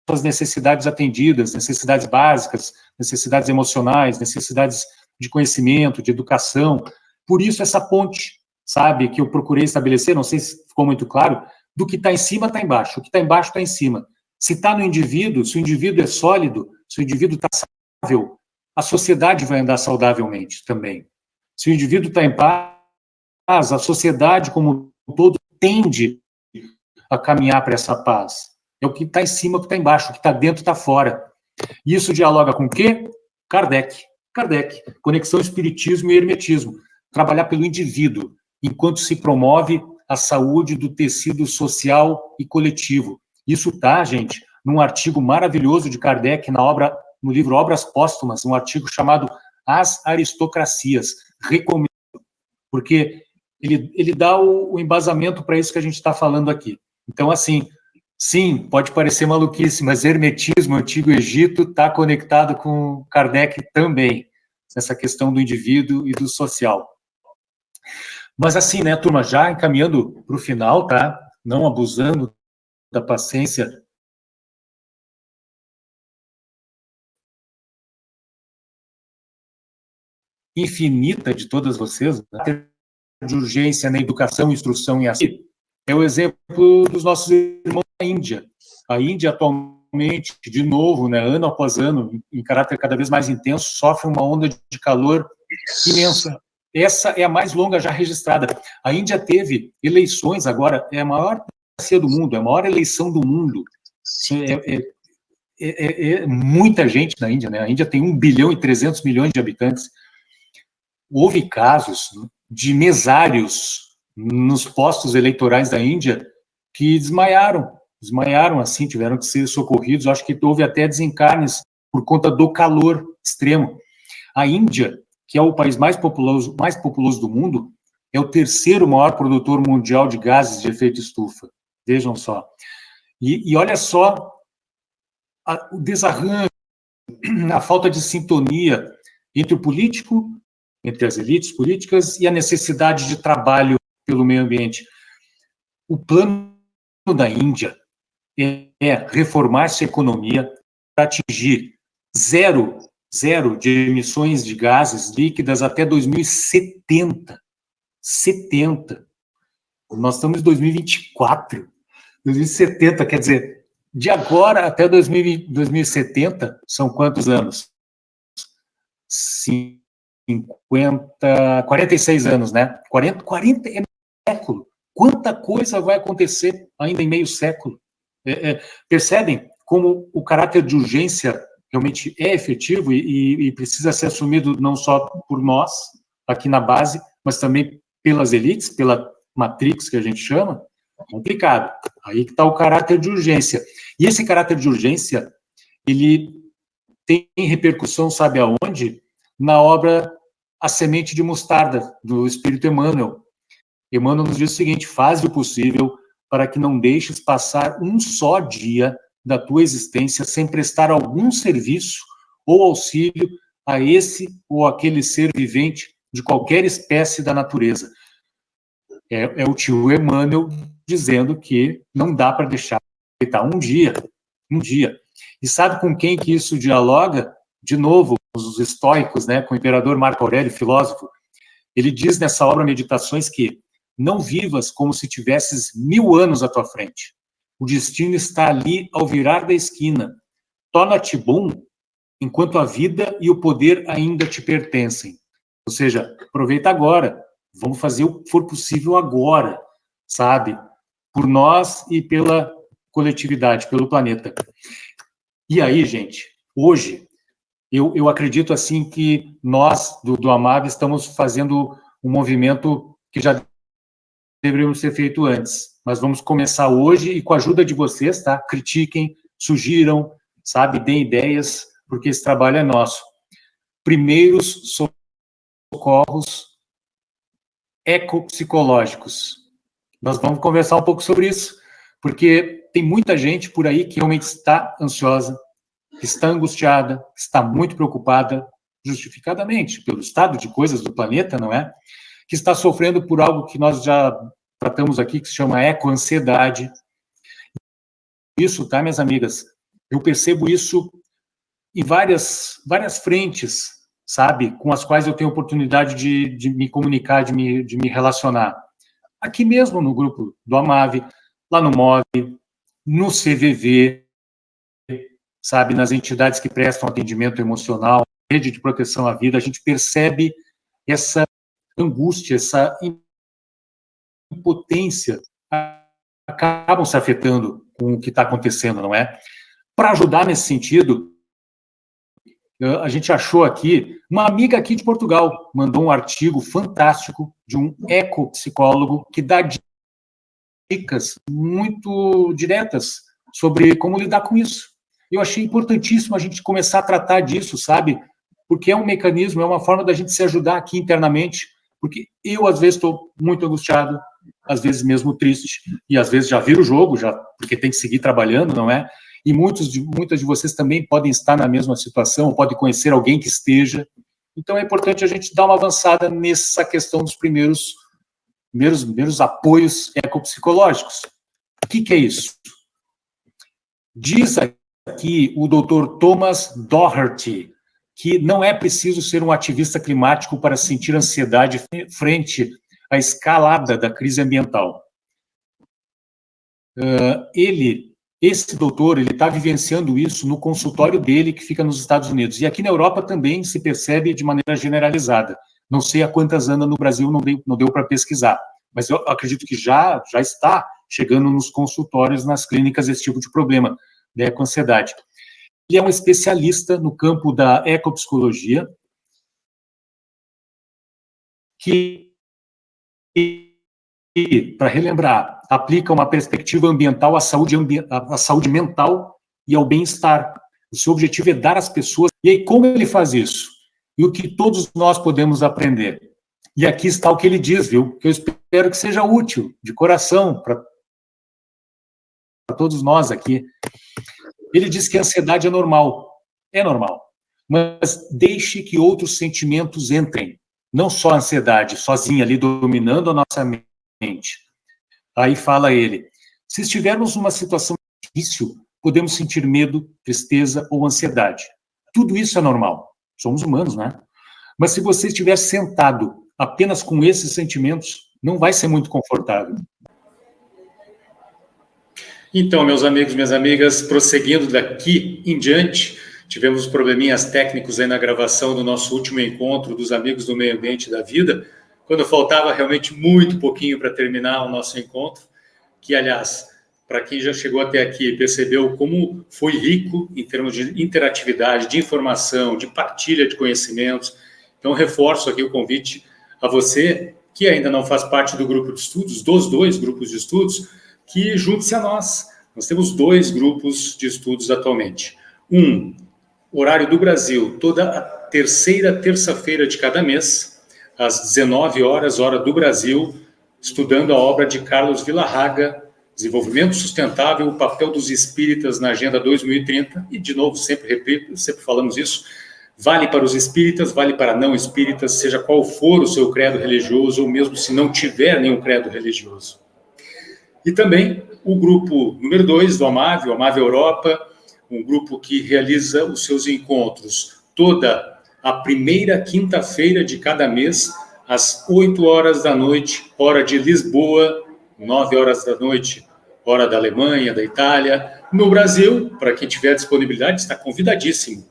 as necessidades atendidas, necessidades básicas, necessidades emocionais, necessidades de conhecimento, de educação. Por isso essa ponte, sabe, que eu procurei estabelecer, não sei se ficou muito claro, do que está em cima está embaixo, o que está embaixo está em cima. Se está no indivíduo, se o indivíduo é sólido, se o indivíduo está saudável, a sociedade vai andar saudavelmente também. Se o indivíduo está em paz, a sociedade como um todo tende a caminhar para essa paz. É o que está em cima, o que está embaixo, o que está dentro está fora. E isso dialoga com o quê? Kardec, conexão espiritismo e hermetismo. Trabalhar pelo indivíduo, enquanto se promove a saúde do tecido social e coletivo. Isso está, gente, num artigo maravilhoso de Kardec no livro Obras Póstumas, um artigo chamado As Aristocracias. Recomendo, porque ele dá o embasamento para isso que a gente está falando aqui. Então, assim, sim, pode parecer maluquice, mas hermetismo, Antigo Egito, está conectado com Kardec também, nessa questão do indivíduo e do social. Mas assim, né, turma, já encaminhando para o final, tá? Não abusando da paciência infinita de todas vocês, né? De urgência na educação, instrução e assim, é o exemplo dos nossos irmãos da Índia. A Índia, atualmente, de novo, né, ano após ano, em caráter cada vez mais intenso, sofre uma onda de calor imensa. Essa é a mais longa já registrada. A Índia teve eleições agora, é a maior democracia do mundo, é a maior eleição do mundo. É muita gente na Índia, né? A Índia tem 1,3 bilhão de habitantes. Houve casos de mesários nos postos eleitorais da Índia que desmaiaram desmaiaram assim, tiveram que ser socorridos. Acho que houve até desencarnes por conta do calor extremo. A Índia, que é o país mais populoso do mundo, é o terceiro maior produtor mundial de gases de efeito estufa. Vejam só. E olha só o desarranjo, a falta de sintonia entre o político, entre as elites políticas, e a necessidade de trabalho pelo meio ambiente. O plano da Índia é reformar sua economia para atingir zero de emissões de gases líquidas até 2070. 70. Nós estamos em 2024. 2070, quer dizer, de agora até 2070, são quantos anos? 46 anos, né? 40 é meio século. Quanta coisa vai acontecer ainda em meio século? Percebem como o caráter de urgência realmente é efetivo e precisa ser assumido não só por nós, aqui na base, mas também pelas elites, pela matrix que a gente chama? Complicado. Aí que está o caráter de urgência. E esse caráter de urgência, ele tem repercussão, sabe aonde? Na obra A Semente de Mostarda, do Espírito Emmanuel. Emmanuel nos diz o seguinte: faz o possível para que não deixes passar um só dia da tua existência sem prestar algum serviço ou auxílio a esse ou aquele ser vivente de qualquer espécie da natureza. É o tio Emmanuel dizendo que não dá para deixar um dia. E sabe com quem que isso dialoga? De novo, os estoicos, né, com o imperador Marco Aurélio, filósofo. Ele diz nessa obra Meditações que não vivas como se tivesses 1000 anos à tua frente. O destino está ali ao virar da esquina. Torna-te bom enquanto a vida e o poder ainda te pertencem. Ou seja, aproveita agora. Vamos fazer o que for possível agora, sabe? Por nós e pela coletividade, pelo planeta. E aí, gente, hoje, eu acredito assim que nós, do AMAV, estamos fazendo um movimento que já deveríamos ter feito antes. Mas vamos começar hoje e com a ajuda de vocês, tá? Critiquem, sugiram, sabe? Deem ideias, porque esse trabalho é nosso. Primeiros socorros ecopsicológicos. Nós vamos conversar um pouco sobre isso, porque tem muita gente por aí que realmente está ansiosa, que está angustiada, que está muito preocupada, justificadamente, pelo estado de coisas do planeta, não é? Que está sofrendo por algo que nós já tratamos aqui, que se chama ecoansiedade. Isso, tá, minhas amigas? Eu percebo isso em várias frentes, sabe, com as quais eu tenho oportunidade de me comunicar, de me relacionar. Aqui mesmo no grupo do AMAV, lá no MOV, no CVV, sabe, nas entidades que prestam atendimento emocional, rede de proteção à vida, a gente percebe essa angústia, essa impotência, acabam se afetando com o que está acontecendo, não é? Para ajudar nesse sentido, a gente achou aqui, uma amiga aqui de Portugal mandou um artigo fantástico de um ecopsicólogo que dá dicas muito diretas sobre como lidar com isso. Eu achei importantíssimo a gente começar a tratar disso, sabe? Porque é um mecanismo, é uma forma da gente se ajudar aqui internamente, porque eu, às vezes, estou muito angustiado, às vezes mesmo triste, e às vezes já viro o jogo, já, porque tem que seguir trabalhando, não é? E muitas de vocês também podem estar na mesma situação, podem conhecer alguém que esteja. Então, é importante a gente dar uma avançada nessa questão dos primeiros apoios ecopsicológicos. O que é isso? Diz aqui o Dr. Thomas Doherty que não é preciso ser um ativista climático para sentir ansiedade frente à escalada da crise ambiental. Esse doutor, ele está vivenciando isso no consultório dele, que fica nos Estados Unidos. E aqui na Europa também se percebe de maneira generalizada. Não sei há quantas anda no Brasil, não deu para pesquisar. Mas eu acredito que já está chegando nos consultórios, nas clínicas, esse tipo de problema, da ecoansiedade. Ele é um especialista no campo da ecopsicologia, que para relembrar, aplica uma perspectiva ambiental à saúde mental e ao bem-estar. O seu objetivo é dar às pessoas. E aí, como ele faz isso? E o que todos nós podemos aprender? E aqui está o que ele diz, viu? Que eu espero que seja útil, de coração, para todos nós aqui. Ele diz que a ansiedade é normal. É normal. Mas deixe que outros sentimentos entrem. Não só a ansiedade, sozinha ali, dominando a nossa mente. Aí fala ele, se estivermos numa situação difícil, podemos sentir medo, tristeza ou ansiedade. Tudo isso é normal. Somos humanos, né? Mas se você estiver sentado apenas com esses sentimentos, não vai ser muito confortável. Então, meus amigos, minhas amigas, prosseguindo daqui em diante, tivemos probleminhas técnicos aí na gravação do nosso último encontro dos Amigos do Meio Ambiente da Vida, quando faltava realmente muito pouquinho para terminar o nosso encontro, que, aliás, para quem já chegou até aqui e percebeu como foi rico em termos de interatividade, de informação, de partilha de conhecimentos. Então, reforço aqui o convite a você, que ainda não faz parte do grupo de estudos, dos 2 grupos de estudos, que junte-se a nós. Nós temos 2 grupos de estudos atualmente. Um, horário do Brasil, toda a terceira terça-feira de cada mês, às 19 horas, hora do Brasil, estudando a obra de Carlos Villarraga, Desenvolvimento Sustentável, o papel dos espíritas na Agenda 2030, e de novo, sempre repito, sempre falamos isso, vale para os espíritas, vale para não espíritas, seja qual for o seu credo religioso, ou mesmo se não tiver nenhum credo religioso. E também o grupo número 2 do AMAV, o AMAV Europa, um grupo que realiza os seus encontros toda a primeira quinta-feira de cada mês, às 8 horas da noite, hora de Lisboa, 9 horas da noite, hora da Alemanha, da Itália. No Brasil, para quem tiver disponibilidade, está convidadíssimo.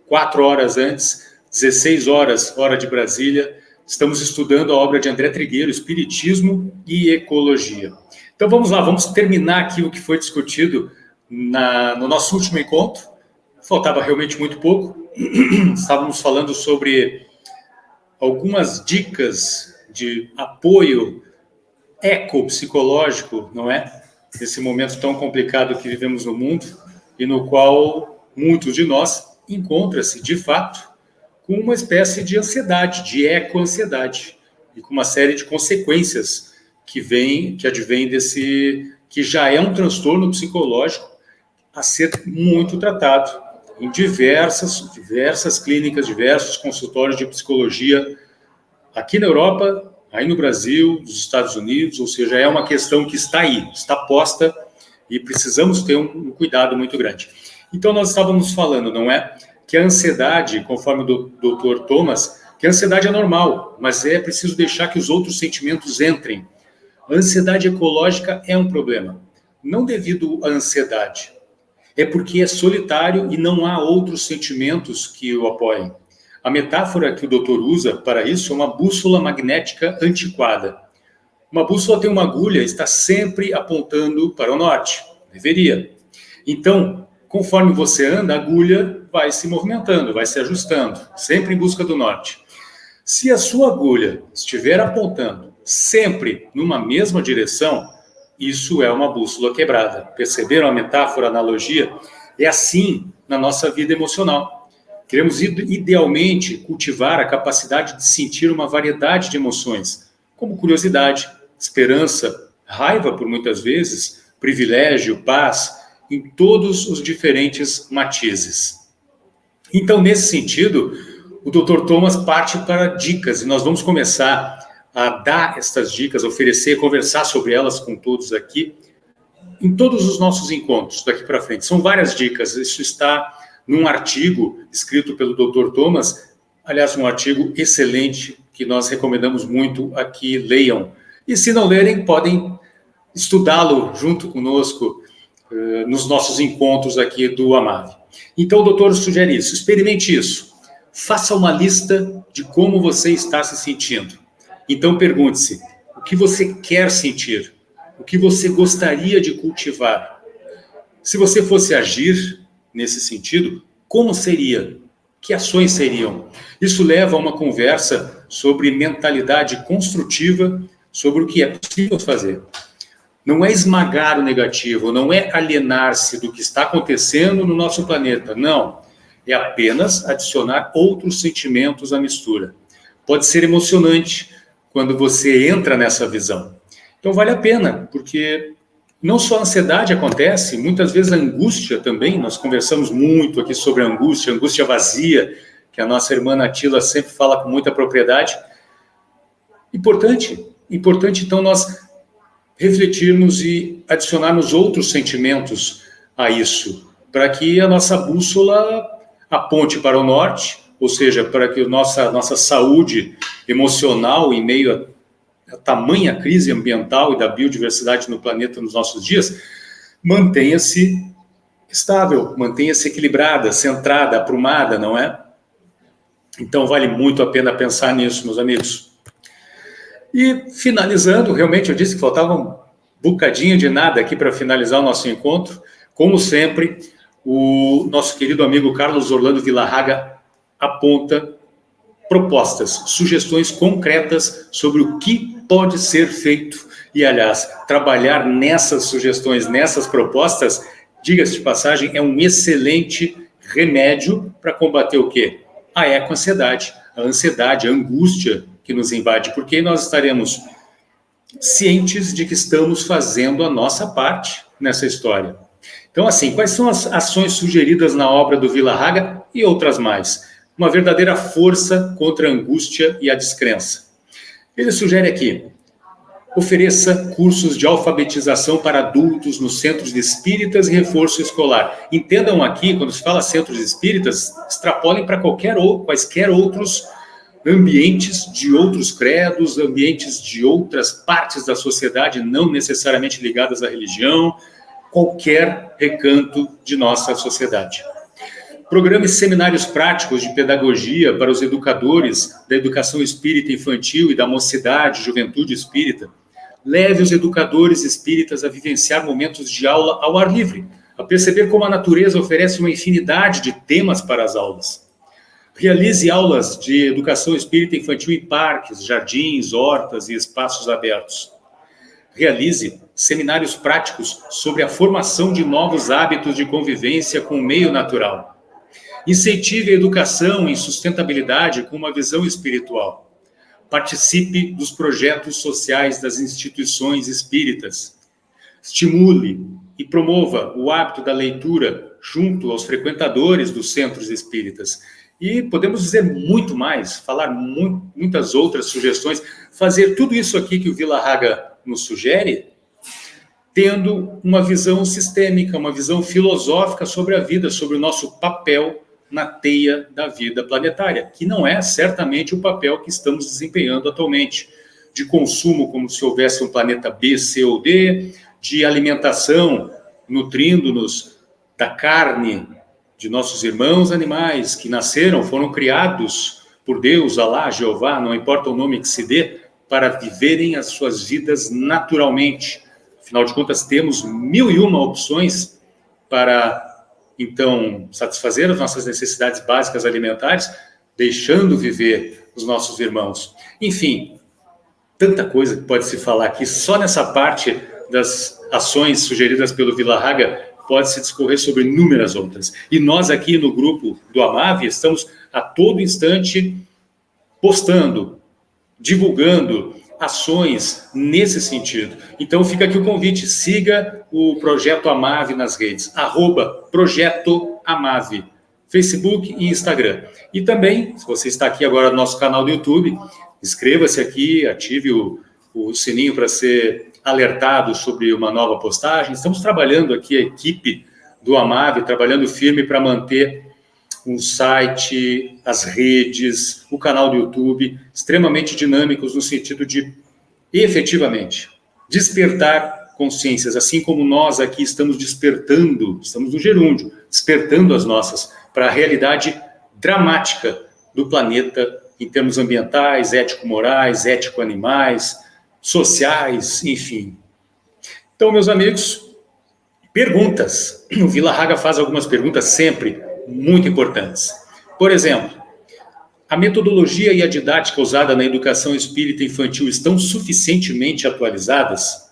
4 horas antes, 16 horas, hora de Brasília, estamos estudando a obra de André Trigueiro, Espiritismo e Ecologia. Então vamos lá, vamos terminar aqui o que foi discutido no nosso último encontro. Faltava realmente muito pouco. Estávamos falando sobre algumas dicas de apoio ecopsicológico, não é? Nesse momento tão complicado que vivemos no mundo e no qual muitos de nós encontram-se, de fato, com uma espécie de ansiedade, de eco-ansiedade, e com uma série de consequências que advém desse, que já é um transtorno psicológico a ser muito tratado em diversas clínicas, diversos consultórios de psicologia, aqui na Europa, aí no Brasil, nos Estados Unidos, ou seja, é uma questão que está aí, está posta, e precisamos ter um cuidado muito grande. Então, nós estávamos falando, não é? Que a ansiedade, conforme o Dr. Thomas, que a ansiedade é normal, mas é preciso deixar que os outros sentimentos entrem. A ansiedade ecológica é um problema, não devido à ansiedade, é porque é solitário e não há outros sentimentos que o apoiem. A metáfora que o doutor usa para isso é uma bússola magnética antiquada. Uma bússola tem uma agulha, está sempre apontando para o norte. Deveria. Então, conforme você anda, a agulha vai se movimentando, vai se ajustando, sempre em busca do norte. Se a sua agulha estiver apontando sempre numa mesma direção, isso é uma bússola quebrada. Perceberam a metáfora, a analogia? É assim na nossa vida emocional. Queremos, idealmente, cultivar a capacidade de sentir uma variedade de emoções, como curiosidade, esperança, raiva, por muitas vezes, privilégio, paz, em todos os diferentes matizes. Então, nesse sentido, o Dr. Thomas parte para dicas, e nós vamos começar a dar estas dicas, oferecer, conversar sobre elas com todos aqui, em todos os nossos encontros daqui para frente. São várias dicas, isso está num artigo escrito pelo Dr. Thomas, aliás, um artigo excelente, que nós recomendamos muito a que leiam. E se não lerem, podem estudá-lo junto conosco nos nossos encontros aqui do AMAV. Então, o doutor sugere isso, experimente isso. Faça uma lista de como você está se sentindo. Então, pergunte-se, o que você quer sentir? O que você gostaria de cultivar? Se você fosse agir nesse sentido, como seria? Que ações seriam? Isso leva a uma conversa sobre mentalidade construtiva, sobre o que é possível fazer. Não é esmagar o negativo, não é alienar-se do que está acontecendo no nosso planeta, não. É apenas adicionar outros sentimentos à mistura. Pode ser emocionante quando você entra nessa visão. Então vale a pena, porque não só a ansiedade acontece, muitas vezes a angústia também, nós conversamos muito aqui sobre a angústia vazia, que a nossa irmã Natila sempre fala com muita propriedade. Importante então nós refletirmos e adicionarmos outros sentimentos a isso, para que a nossa bússola aponte para o norte, ou seja, para que a nossa saúde emocional em meio a tamanha crise ambiental e da biodiversidade no planeta nos nossos dias, mantenha-se estável, mantenha-se equilibrada, centrada, aprumada, não é? Então vale muito a pena pensar nisso, meus amigos. E finalizando, realmente eu disse que faltava um bocadinho de nada aqui para finalizar o nosso encontro. Como sempre, o nosso querido amigo Carlos Orlando Villarraga aponta propostas, sugestões concretas sobre o que pode ser feito. E, aliás, trabalhar nessas sugestões, nessas propostas, diga-se de passagem, é um excelente remédio para combater o quê? A ecoansiedade, a ansiedade, a angústia que nos invade, porque nós estaremos cientes de que estamos fazendo a nossa parte nessa história. Então, assim, quais são as ações sugeridas na obra do Villarraga e outras mais? Uma verdadeira força contra a angústia e a descrença. Ele sugere aqui: ofereça cursos de alfabetização para adultos nos centros espíritas e reforço escolar. Entendam aqui, quando se fala centros espíritas, extrapolem para quaisquer outros ambientes de outros credos, ambientes de outras partes da sociedade, não necessariamente ligadas à religião, qualquer recanto de nossa sociedade. Programe seminários práticos de pedagogia para os educadores da educação espírita infantil e da mocidade, juventude espírita. Leve os educadores espíritas a vivenciar momentos de aula ao ar livre, a perceber como a natureza oferece uma infinidade de temas para as aulas. Realize aulas de educação espírita infantil em parques, jardins, hortas e espaços abertos. Realize seminários práticos sobre a formação de novos hábitos de convivência com o meio natural. Incentive a educação em sustentabilidade com uma visão espiritual. Participe dos projetos sociais das instituições espíritas. Estimule e promova o hábito da leitura junto aos frequentadores dos centros espíritas. E podemos dizer muito mais, falar muitas outras sugestões, fazer tudo isso aqui que o Villarraga nos sugere, tendo uma visão sistêmica, uma visão filosófica sobre a vida, sobre o nosso papel na teia da vida planetária, que não é certamente o papel que estamos desempenhando atualmente, de consumo como se houvesse um planeta B, C ou D, de alimentação, nutrindo-nos da carne de nossos irmãos animais que nasceram, foram criados por Deus, Alá, Jeová, não importa o nome que se dê, para viverem as suas vidas naturalmente. Afinal de contas, temos 1001 opções para, então, satisfazer as nossas necessidades básicas alimentares, deixando viver os nossos irmãos. Enfim, tanta coisa que pode se falar aqui, só nessa parte das ações sugeridas pelo Villarraga, pode-se discorrer sobre inúmeras outras. E nós aqui no grupo do Amave estamos a todo instante postando, divulgando ações nesse sentido. Então fica aqui o convite, siga o Projeto Amave nas redes, @Projeto Amave, Facebook e Instagram. E também, se você está aqui agora no nosso canal do YouTube, inscreva-se aqui, ative o sininho para ser alertado sobre uma nova postagem. Estamos trabalhando aqui, a equipe do Amave, trabalhando firme para manter um site, as redes, o canal do YouTube, extremamente dinâmicos no sentido de, efetivamente, despertar consciências, assim como nós aqui estamos despertando, estamos no gerúndio, despertando as nossas para a realidade dramática do planeta em termos ambientais, ético-morais, ético-animais, sociais, enfim. Então, meus amigos, perguntas. O Villarraga faz algumas perguntas sempre muito importantes. Por exemplo, A metodologia e a didática usada na educação espírita infantil estão suficientemente atualizadas?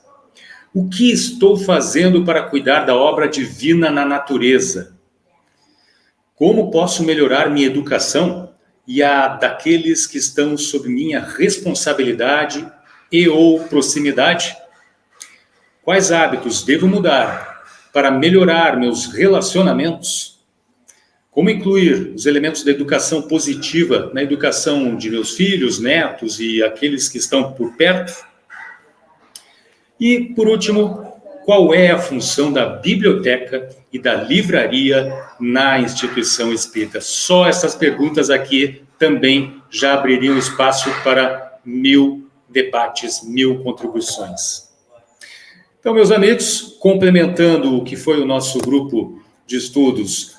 O que estou fazendo para cuidar da obra divina na natureza? Como posso melhorar minha educação e a daqueles que estão sob minha responsabilidade e ou proximidade? Quais hábitos devo mudar para melhorar meus relacionamentos? Como incluir os elementos da educação positiva na educação de meus filhos, netos e aqueles que estão por perto? E, por último, qual é a função da biblioteca e da livraria na instituição espírita? Só essas perguntas aqui também já abririam espaço para 1000 debates, 1000 contribuições. Então, meus amigos, complementando o que foi o nosso grupo de estudos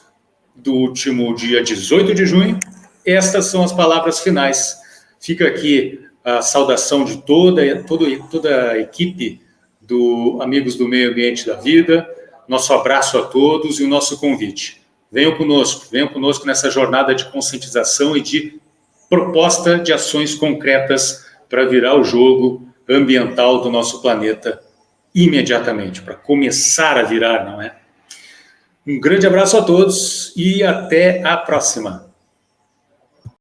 do último dia 18 de junho, estas são as palavras finais. Fica aqui a saudação de toda a equipe do Amigos do Meio Ambiente da Vida, nosso abraço a todos e o nosso convite. Venham conosco nessa jornada de conscientização e de proposta de ações concretas para virar o jogo ambiental do nosso planeta imediatamente, para começar a virar, não é? Um grande abraço a todos e até a próxima.